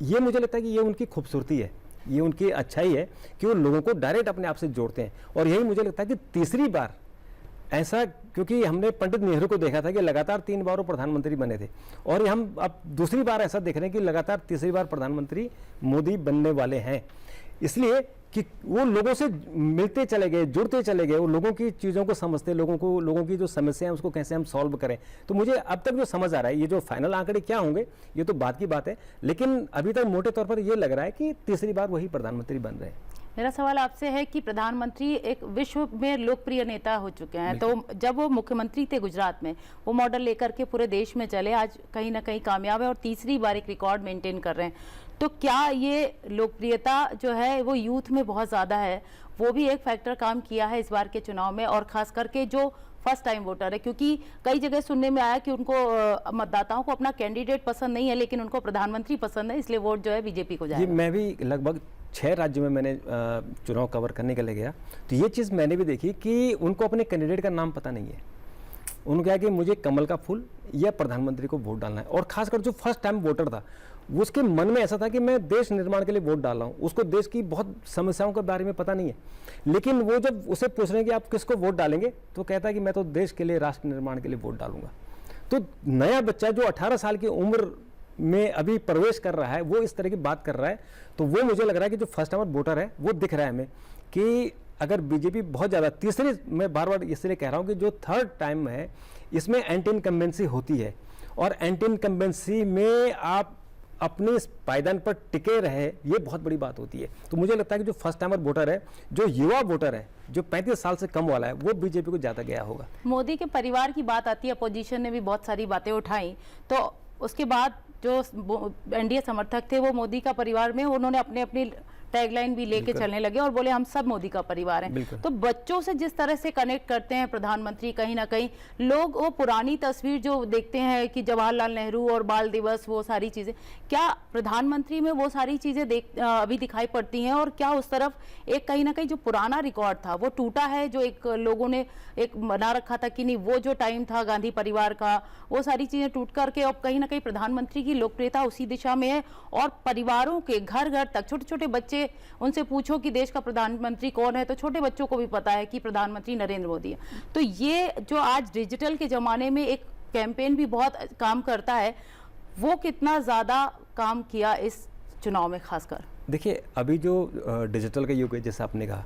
ये मुझे लगता है कि ये उनकी खूबसूरती है, ये उनकी अच्छाई है कि वो लोगों को डायरेक्ट अपने आप से जोड़ते हैं। और यही मुझे लगता है कि तीसरी बार ऐसा, क्योंकि हमने पंडित नेहरू को देखा था कि लगातार 3 बार वो प्रधानमंत्री बने थे और हम अब दूसरी बार ऐसा देख रहे हैं कि लगातार तीसरी बार प्रधानमंत्री मोदी बनने वाले हैं, इसलिए कि वो लोगों से मिलते चले गए, जुड़ते चले गए, वो लोगों की चीज़ों को समझते, लोगों की जो समस्या है उसको कैसे हम सॉल्व करें। तो मुझे अब तक जो समझ आ रहा है, ये जो फाइनल आंकड़े क्या होंगे ये तो बात की बात है, लेकिन अभी तक मोटे तौर पर ये लग रहा है कि तीसरी बार वही प्रधानमंत्री बन रहे हैं। मेरा सवाल आपसे है कि प्रधानमंत्री एक विश्व में लोकप्रिय नेता हो चुके हैं, तो जब वो मुख्यमंत्री थे गुजरात में, वो मॉडल लेकर के पूरे देश में चले, आज कहीं ना कहीं कामयाब है और तीसरी बार एक रिकॉर्ड मेंटेन कर रहे हैं। तो क्या ये लोकप्रियता जो है वो यूथ में बहुत ज़्यादा है, वो भी एक फैक्टर काम किया है इस बार के चुनाव में, और खास करके जो फर्स्ट टाइम वोटर है, क्योंकि कई जगह सुनने में आया कि उनको मतदाताओं को अपना कैंडिडेट पसंद नहीं है लेकिन उनको प्रधानमंत्री पसंद है, इसलिए वोट जो है बीजेपी को जाएगा। मैं भी लगभग 6 राज्यों में मैंने चुनाव कवर करने के लिए गया, तो ये चीज़ मैंने भी देखी कि उनको अपने कैंडिडेट का नाम पता नहीं है। उनको क्या है कि मुझे कमल का फूल या प्रधानमंत्री को वोट डालना है, और खासकर जो फर्स्ट टाइम वोटर था उसके मन में ऐसा था कि मैं देश निर्माण के लिए वोट डाल रहा हूँ, उसको देश की बहुत समस्याओं के बारे में पता नहीं है। लेकिन वो जब उसे पूछ रहे हैं कि आप किसको वोट डालेंगे, तो कहता है कि मैं तो देश के लिए, राष्ट्र निर्माण के लिए वोट डालूंगा। तो नया बच्चा जो 18 साल की उम्र में अभी प्रवेश कर रहा है, वो इस तरह की बात कर रहा है, तो वो मुझे लग रहा है कि जो फर्स्ट टाइम वोटर है वो दिख रहा है हमें कि अगर बीजेपी बहुत ज़्यादा, तीसरी, मैं बार बार इसलिए कह रहा हूँ कि जो थर्ड टाइम है इसमें एंटी इनकम्बेंसी होती है, और एंटी इनकम्बेंसी में आप अपने इस पायदान पर टिके रहे, ये बहुत बड़ी बात होती है। तो मुझे लगता है कि जो फर्स्ट टाइमर वोटर है, जो युवा वोटर है, जो 35 साल से कम वाला है, वो बीजेपी को ज़्यादा गया होगा। मोदी के परिवार की बात आती है, अपोजिशन ने भी बहुत सारी बातें उठाई, तो उसके बाद जो एनडीए समर्थक थे वो मोदी का परिवार में उन्होंने अपनी टैगलाइन भी लेके चलने लगे और बोले हम सब मोदी का परिवार हैं। तो बच्चों से जिस तरह से कनेक्ट करते हैं प्रधानमंत्री, कहीं ना कहीं लोग वो पुरानी तस्वीर जो देखते हैं कि जवाहरलाल नेहरू और बाल दिवस, वो सारी चीज़ें, क्या प्रधानमंत्री में वो सारी चीज़ें अभी दिखाई पड़ती हैं, और क्या उस तरफ एक कहीं ना कहीं जो पुराना रिकॉर्ड था वो टूटा है, जो एक लोगों ने एक बना रखा था कि नहीं वो जो टाइम था गांधी परिवार का, वो सारी चीज़ें टूट करके अब कहीं ना कहीं प्रधानमंत्री की लोकप्रियता उसी दिशा में है, और परिवारों के घर घर तक, छोटे छोटे बच्चे, उनसे पूछो कि देश का प्रधानमंत्री कौन है, तो छोटे बच्चों को भी पता है कि प्रधानमंत्री नरेंद्र मोदी है। तो ये जो आज डिजिटल के ज़माने में एक कैंपेन भी बहुत काम करता है, वो कितना ज़्यादा काम किया इस चुनाव में खासकर? देखिए, अभी जो डिजिटल का युग है जैसा आपने कहा,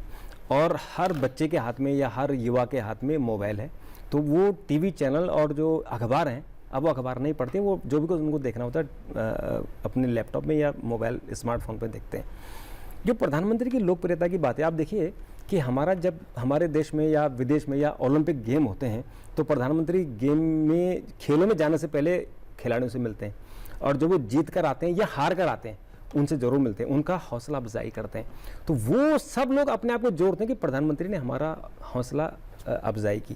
और हर बच्चे के हाथ में या हर युवा के हाथ में मोबाइल है, तो वो टीवी चैनल और जो अखबार हैं, अब वो अखबार नहीं पढ़ते, वो जो भी कुछ उनको देखना होता है अपने लैपटॉप में या मोबाइल स्मार्टफोन पर देखते हैं। जो प्रधानमंत्री की लोकप्रियता की बात है, आप देखिए कि जब हमारे देश में या विदेश में या ओलंपिक गेम होते हैं, तो प्रधानमंत्री गेम में, खेलों में जाने से पहले खिलाड़ियों से मिलते हैं, और जो वो जीत कर आते हैं या हार कर आते हैं उनसे जरूर मिलते हैं, उनका हौसला अफजाई करते हैं। तो वो सब लोग अपने आप को जोड़ते हैं कि प्रधानमंत्री ने हमारा हौसला अफजाई की।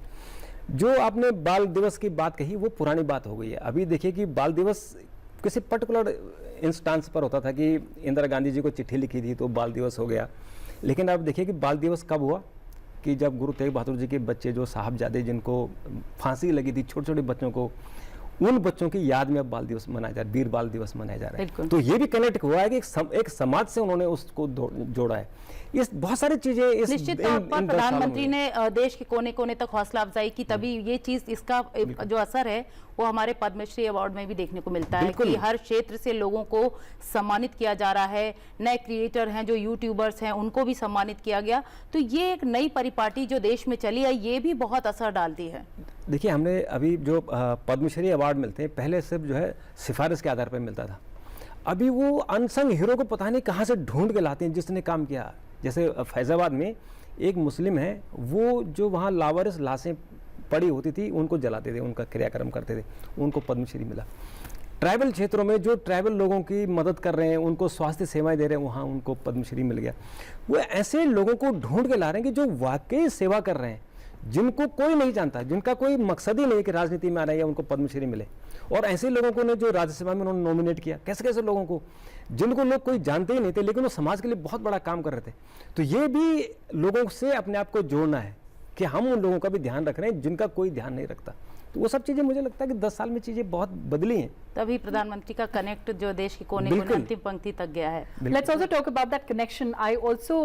जो आपने बाल दिवस की बात कही वो पुरानी बात हो गई है। अभी देखिए कि बाल दिवस किसी पर्टिकुलर इंस्टांस पर होता था कि इंदिरा गांधी जी को चिट्ठी लिखी थी तो बाल दिवस हो गया, लेकिन अब देखिए कि बाल दिवस कब हुआ कि जब गुरु तेग बहादुर जी के बच्चे, जो साहबजादे जिनको फांसी लगी थी, छोटे छोटे बच्चों को, उन बच्चों की याद में अब बाल दिवस मनाया जा रहा है, वीर बाल दिवस मनाया जा रहा बिल्कुल। है। तो ये भी कनेक्ट हुआ है कि एक समाज से उन्होंने उसको जोड़ा है। इस बहुत सारी चीजें इस निश्चित तौर पर प्रधानमंत्री ने देश के कोने कोने तक हौसला अफजाई की, तभी ये चीज, इसका जो असर है वो हमारे पद्मश्री अवार्ड में भी देखने को मिलता है कि हर क्षेत्र से लोगों को सम्मानित किया जा रहा है। नए क्रिएटर हैं, जो यूट्यूबर्स हैं, उनको भी सम्मानित किया गया। तो ये एक नई परिपाटी जो देश में चली है, ये भी बहुत असर डालती है। देखिए, हमने अभी जो पद्मश्री अवार्ड मिलते हैं, पहले सिर्फ जो है सिफारिश के आधार पर मिलता था। अभी वो अनसंग हीरो को पता नहीं कहाँ से ढूंढ के लाते हैं जिसने काम किया। जैसे फैजाबाद में एक मुस्लिम है, वो जो वहाँ लावारिस लाशें पड़ी होती थी उनको जलाते थे, उनका क्रियाक्रम करते थे, उनको पद्मश्री मिला। ट्राइबल क्षेत्रों में जो ट्राइबल लोगों की मदद कर रहे हैं, उनको स्वास्थ्य सेवाएं दे रहे हैं, वहाँ उनको पद्मश्री मिल गया। वो ऐसे लोगों को ढूंढ के ला रहे हैं कि जो वाकई सेवा कर रहे हैं, जिनको कोई नहीं जानता, जिनका कोई मकसद ही नहीं कि राजनीति में आ रहे हैं उनको पद्मश्री मिले। और ऐसे लोगों को ने जो राज्यसभा में उन्होंने नॉमिनेट किया, कैसे कैसे लोगों को, जिनको लोग कोई जानते ही नहीं थे, लेकिन वो समाज के लिए बहुत बड़ा काम कर रहे थे। तो ये भी लोगों से अपने आप को जोड़ना है कि हम उन लोगों का भी ध्यान रख रहे हैं जिनका कोई ध्यान नहीं रखता। तो वो सब चीज़ें मुझे लगता है कि 10 साल में चीज़ें बहुत बदली हैं। तभी प्रधानमंत्री का कनेक्ट जो देश के कोने कोने अंतिम पंक्ति तक गया है। Let's also talk about that connection. I also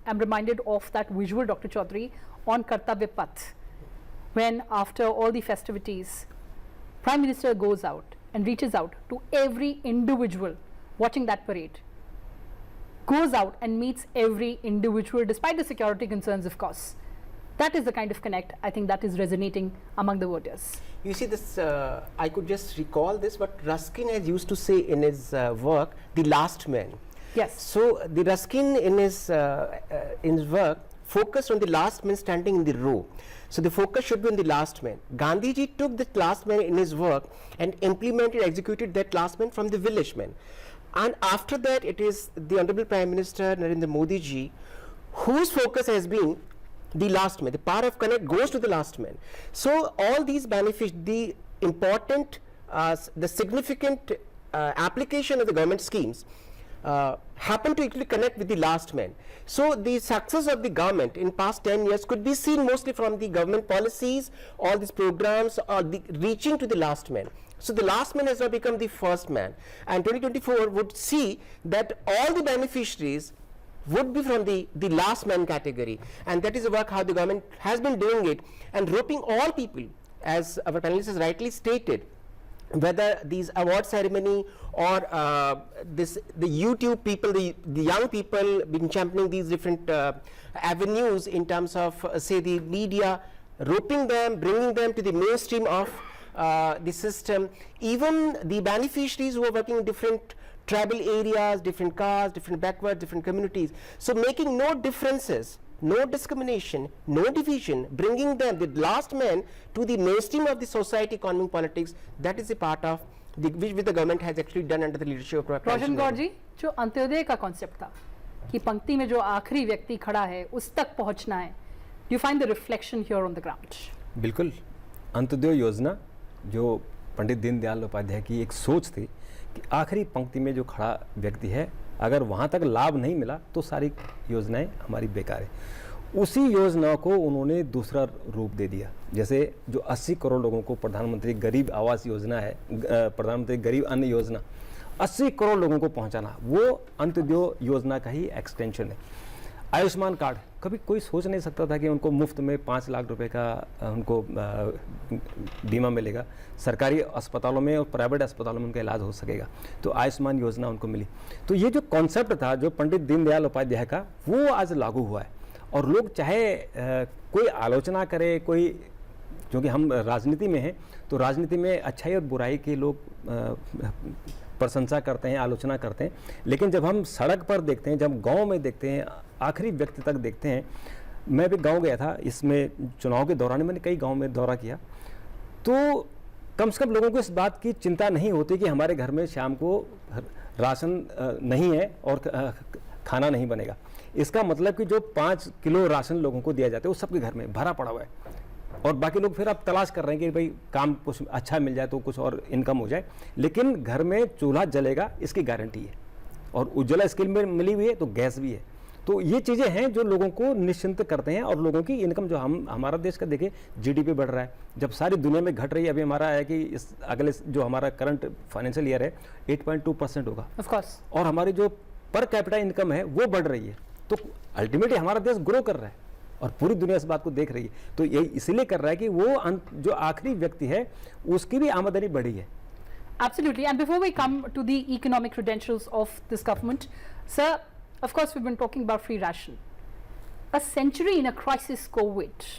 am reminded of that visual, Dr. Chaudhary, on Kartavya Path, when after all the festivities, Prime Minister goes out and reaches out to every individual watching that parade, goes out and meets every individual despite the security concerns, of course. That is the kind of connect, I think, that is resonating among the voters. You see this, I could just recall this, what Ruskin has used to say in his work, The Last Man. Yes. So the Ruskin in his work focused on the last man standing in the row. So the focus should be on the last man. Gandhiji took the last man in his work and implemented, executed that last man from the village man. And after that, it is the Honorable Prime Minister Narendra Modi ji, whose focus has been the last man. The power of connect goes to the last man. So all these benefits, the important, the significant application of the government schemes happen to actually connect with the last man. So the success of the government in past 10 years could be seen mostly from the government policies, all these programs are reaching to the last man. So the last man has now become the first man, and 2024 would see that all the beneficiaries would be from the last man category, and that is the work how the government has been doing it, and roping all people, as our panelist has rightly stated, whether these award ceremony or the YouTube people, the young people been championing these different avenues in terms of say the media, roping them, bringing them to the mainstream of the system. Even the beneficiaries who are working in different tribal areas, different castes, different backward, different communities. So making no differences, no discrimination, no division, bringing them, the last man, to the mainstream of the society, economic politics. That is a part of which the government has actually done under the leadership of रोशन गौर जी, जो अंत्योदय का concept था कि पंक्ति में जो आखिरी व्यक्ति खड़ा है उस तक पहुंचना है, you find the reflection here on the ground. बिल्कुल, अंत्योदय योजना जो पंडित दीनदयाल उपाध्याय की एक सोच थी कि आखिरी पंक्ति में जो खड़ा व्यक्ति है, अगर वहाँ तक लाभ नहीं मिला तो सारी योजनाएं हमारी बेकार है। उसी योजना को उन्होंने दूसरा रूप दे दिया। जैसे जो 80 करोड़ लोगों को प्रधानमंत्री गरीब आवास योजना है, प्रधानमंत्री गरीब अन्न योजना, 80 करोड़ लोगों को पहुंचाना, वो अंत्योदय योजना का ही एक्सटेंशन है। आयुष्मान कार्ड, कभी कोई सोच नहीं सकता था कि उनको मुफ्त में 5 लाख रुपए का उनको बीमा मिलेगा, सरकारी अस्पतालों में और प्राइवेट अस्पतालों में उनका इलाज हो सकेगा। तो आयुष्मान योजना उनको मिली। तो ये जो कॉन्सेप्ट था जो पंडित दीनदयाल उपाध्याय का, वो आज लागू हुआ है। और लोग चाहे कोई आलोचना करे, कोई, क्योंकि हम राजनीति में हैं तो राजनीति में अच्छाई और बुराई के लोग प्रशंसा करते हैं, आलोचना करते हैं, लेकिन जब हम सड़क पर देखते हैं, जब गांव में देखते हैं, आखिरी व्यक्ति तक देखते हैं। मैं भी गांव गया था, इसमें चुनाव के दौरान मैंने कई गांव में दौरा किया, तो कम से कम लोगों को इस बात की चिंता नहीं होती कि हमारे घर में शाम को राशन नहीं है और खाना नहीं बनेगा। इसका मतलब कि जो 5 किलो राशन लोगों को दिया जाता है वो सबके घर में भरा पड़ा हुआ है, और बाकी लोग फिर अब तलाश कर रहे हैं कि भाई काम कुछ अच्छा मिल जाए तो कुछ और इनकम हो जाए, लेकिन घर में चूल्हा जलेगा इसकी गारंटी है, और उज्ज्वला स्कीम में मिली हुई है तो गैस भी है। तो ये चीज़ें हैं जो लोगों को निश्चिंत करते हैं, और लोगों की इनकम जो हमारा देश का देखिए जीडीपी बढ़ रहा है, जब सारी दुनिया में घट रही है, अभी हमारा है कि इस अगले जो हमारा करंट फाइनेंशियल ईयर है 8.2% होगा, Of course. और हमारी जो पर कैपिटा इनकम है वो बढ़ रही है। तो अल्टीमेटली हमारा देश ग्रो कर रहा है और पूरी दुनिया इस बात को देख रही है। तो ये इसलिए कर रहा है कि वो जो आखिरी व्यक्ति है उसकी भी आमदनी बढ़ी है। Absolutely. And before we come to the economic credentials of this government, sir, of course, we've been talking about free ration. A century in a crisis COVID,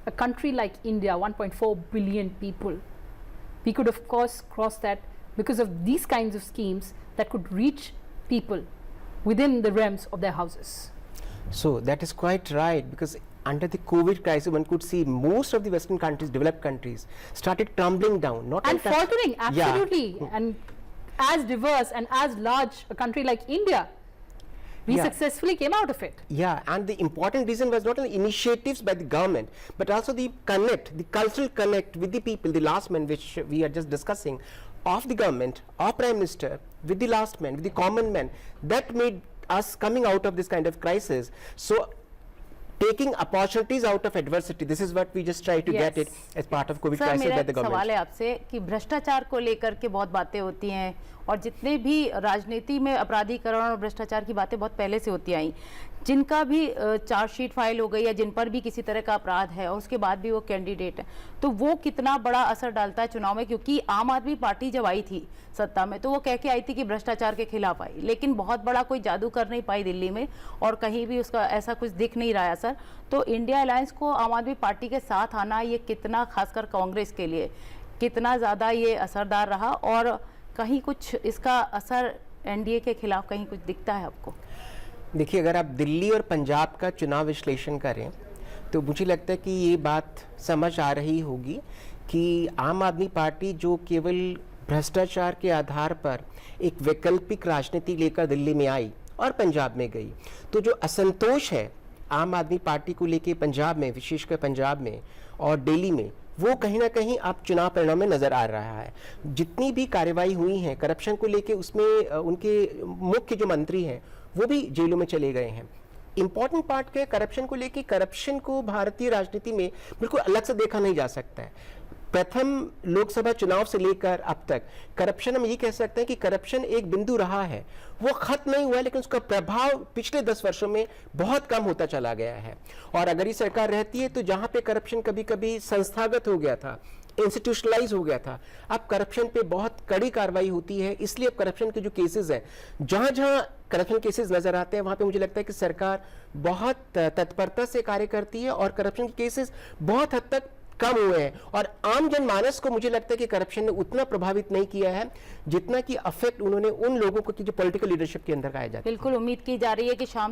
a country like India, 1.4 billion people, we could, of course, cross that because of these kinds of schemes that could reach people within the realms of their houses. So that is quite right, because under the COVID crisis, one could see most of the Western countries, developed countries, started tumbling down. Not And like that- faltering, Yeah. absolutely. And as diverse and as large a country like India, we Yeah. successfully came out of it. Yeah, and the important reason was not only initiatives by the government, but also the connect, the cultural connect with the people, the last man which we are just discussing, of the government, of Prime Minister, with the last man, with the common man, that made us coming out of this kind of crisis. So taking opportunities out of adversity, this is what we just try to get Yes. it as part of COVID sir crisis मेरा by the एक सवाल government. है आपसे कि भ्रष्टाचार को लेकर के बहुत बातें होती हैं, और जितने भी राजनीति में अपराधीकरण और भ्रष्टाचार की बातें बहुत पहले से होती आई, जिनका भी चार्जशीट फाइल हो गई या जिन पर भी किसी तरह का अपराध है और उसके बाद भी वो कैंडिडेट है, तो वो कितना बड़ा असर डालता है चुनाव में? क्योंकि आम आदमी पार्टी जब आई थी सत्ता में तो वो कह के आई थी कि भ्रष्टाचार के खिलाफ आई, लेकिन बहुत बड़ा कोई जादू कर नहीं पाई दिल्ली में, और कहीं भी उसका ऐसा कुछ दिख नहीं रहा है सर। तो इंडिया अलायंस को आम आदमी पार्टी के साथ आना, ये कितना, खासकर कांग्रेस के लिए कितना ज़्यादा ये असरदार रहा, और कहीं कुछ इसका असर एनडीए के खिलाफ कहीं कुछ दिखता है आपको? देखिए, अगर आप दिल्ली और पंजाब का चुनाव विश्लेषण करें तो मुझे लगता है कि ये बात समझ आ रही होगी कि आम आदमी पार्टी जो केवल भ्रष्टाचार के आधार पर एक वैकल्पिक राजनीति लेकर दिल्ली में आई और पंजाब में गई, तो जो असंतोष है आम आदमी पार्टी को लेके पंजाब में, विशेषकर पंजाब में और दिल्ली में, वो कहीं ना कहीं अब चुनाव परिणाम में नजर आ रहा है। जितनी भी कार्रवाई हुई है करप्शन को लेके, उसमें उनके मुख्य जो मंत्री हैं वो भी जेलों में चले गए हैं। इंपॉर्टेंट पार्ट क्या है करप्शन को लेके, करप्शन को भारतीय राजनीति में बिल्कुल अलग से देखा नहीं जा सकता है। प्रथम लोकसभा चुनाव से लेकर अब तक करप्शन, हम ये कह सकते हैं कि करप्शन एक बिंदु रहा है, वो खत्म नहीं हुआ है, लेकिन उसका प्रभाव पिछले 10 वर्षों में बहुत कम होता चला गया है। और अगर ये सरकार रहती है तो जहां पे करप्शन कभी कभी संस्थागत हो गया था, इंस्टीट्यूशनलाइज हो गया था, अब करप्शन पे बहुत कड़ी कार्रवाई होती है। इसलिए अब करप्शन के जो केसेस हैं, जहां जहां करप्शन केसेस नजर आते हैं वहां पे मुझे लगता है कि सरकार बहुत तत्परता से कार्य करती है और करप्शन के केसेस बहुत हद तक कम हुए हैं। और आम जनमानस को मुझे लगता है कि करप्शन ने उतना प्रभावित नहीं किया है जितना कि अफेक्ट उन्होंने उन लोगों को की जो पॉलिटिकल लीडरशिप के अंदर पाया जाता है। बिल्कुल उम्मीद की जा रही है कि शाम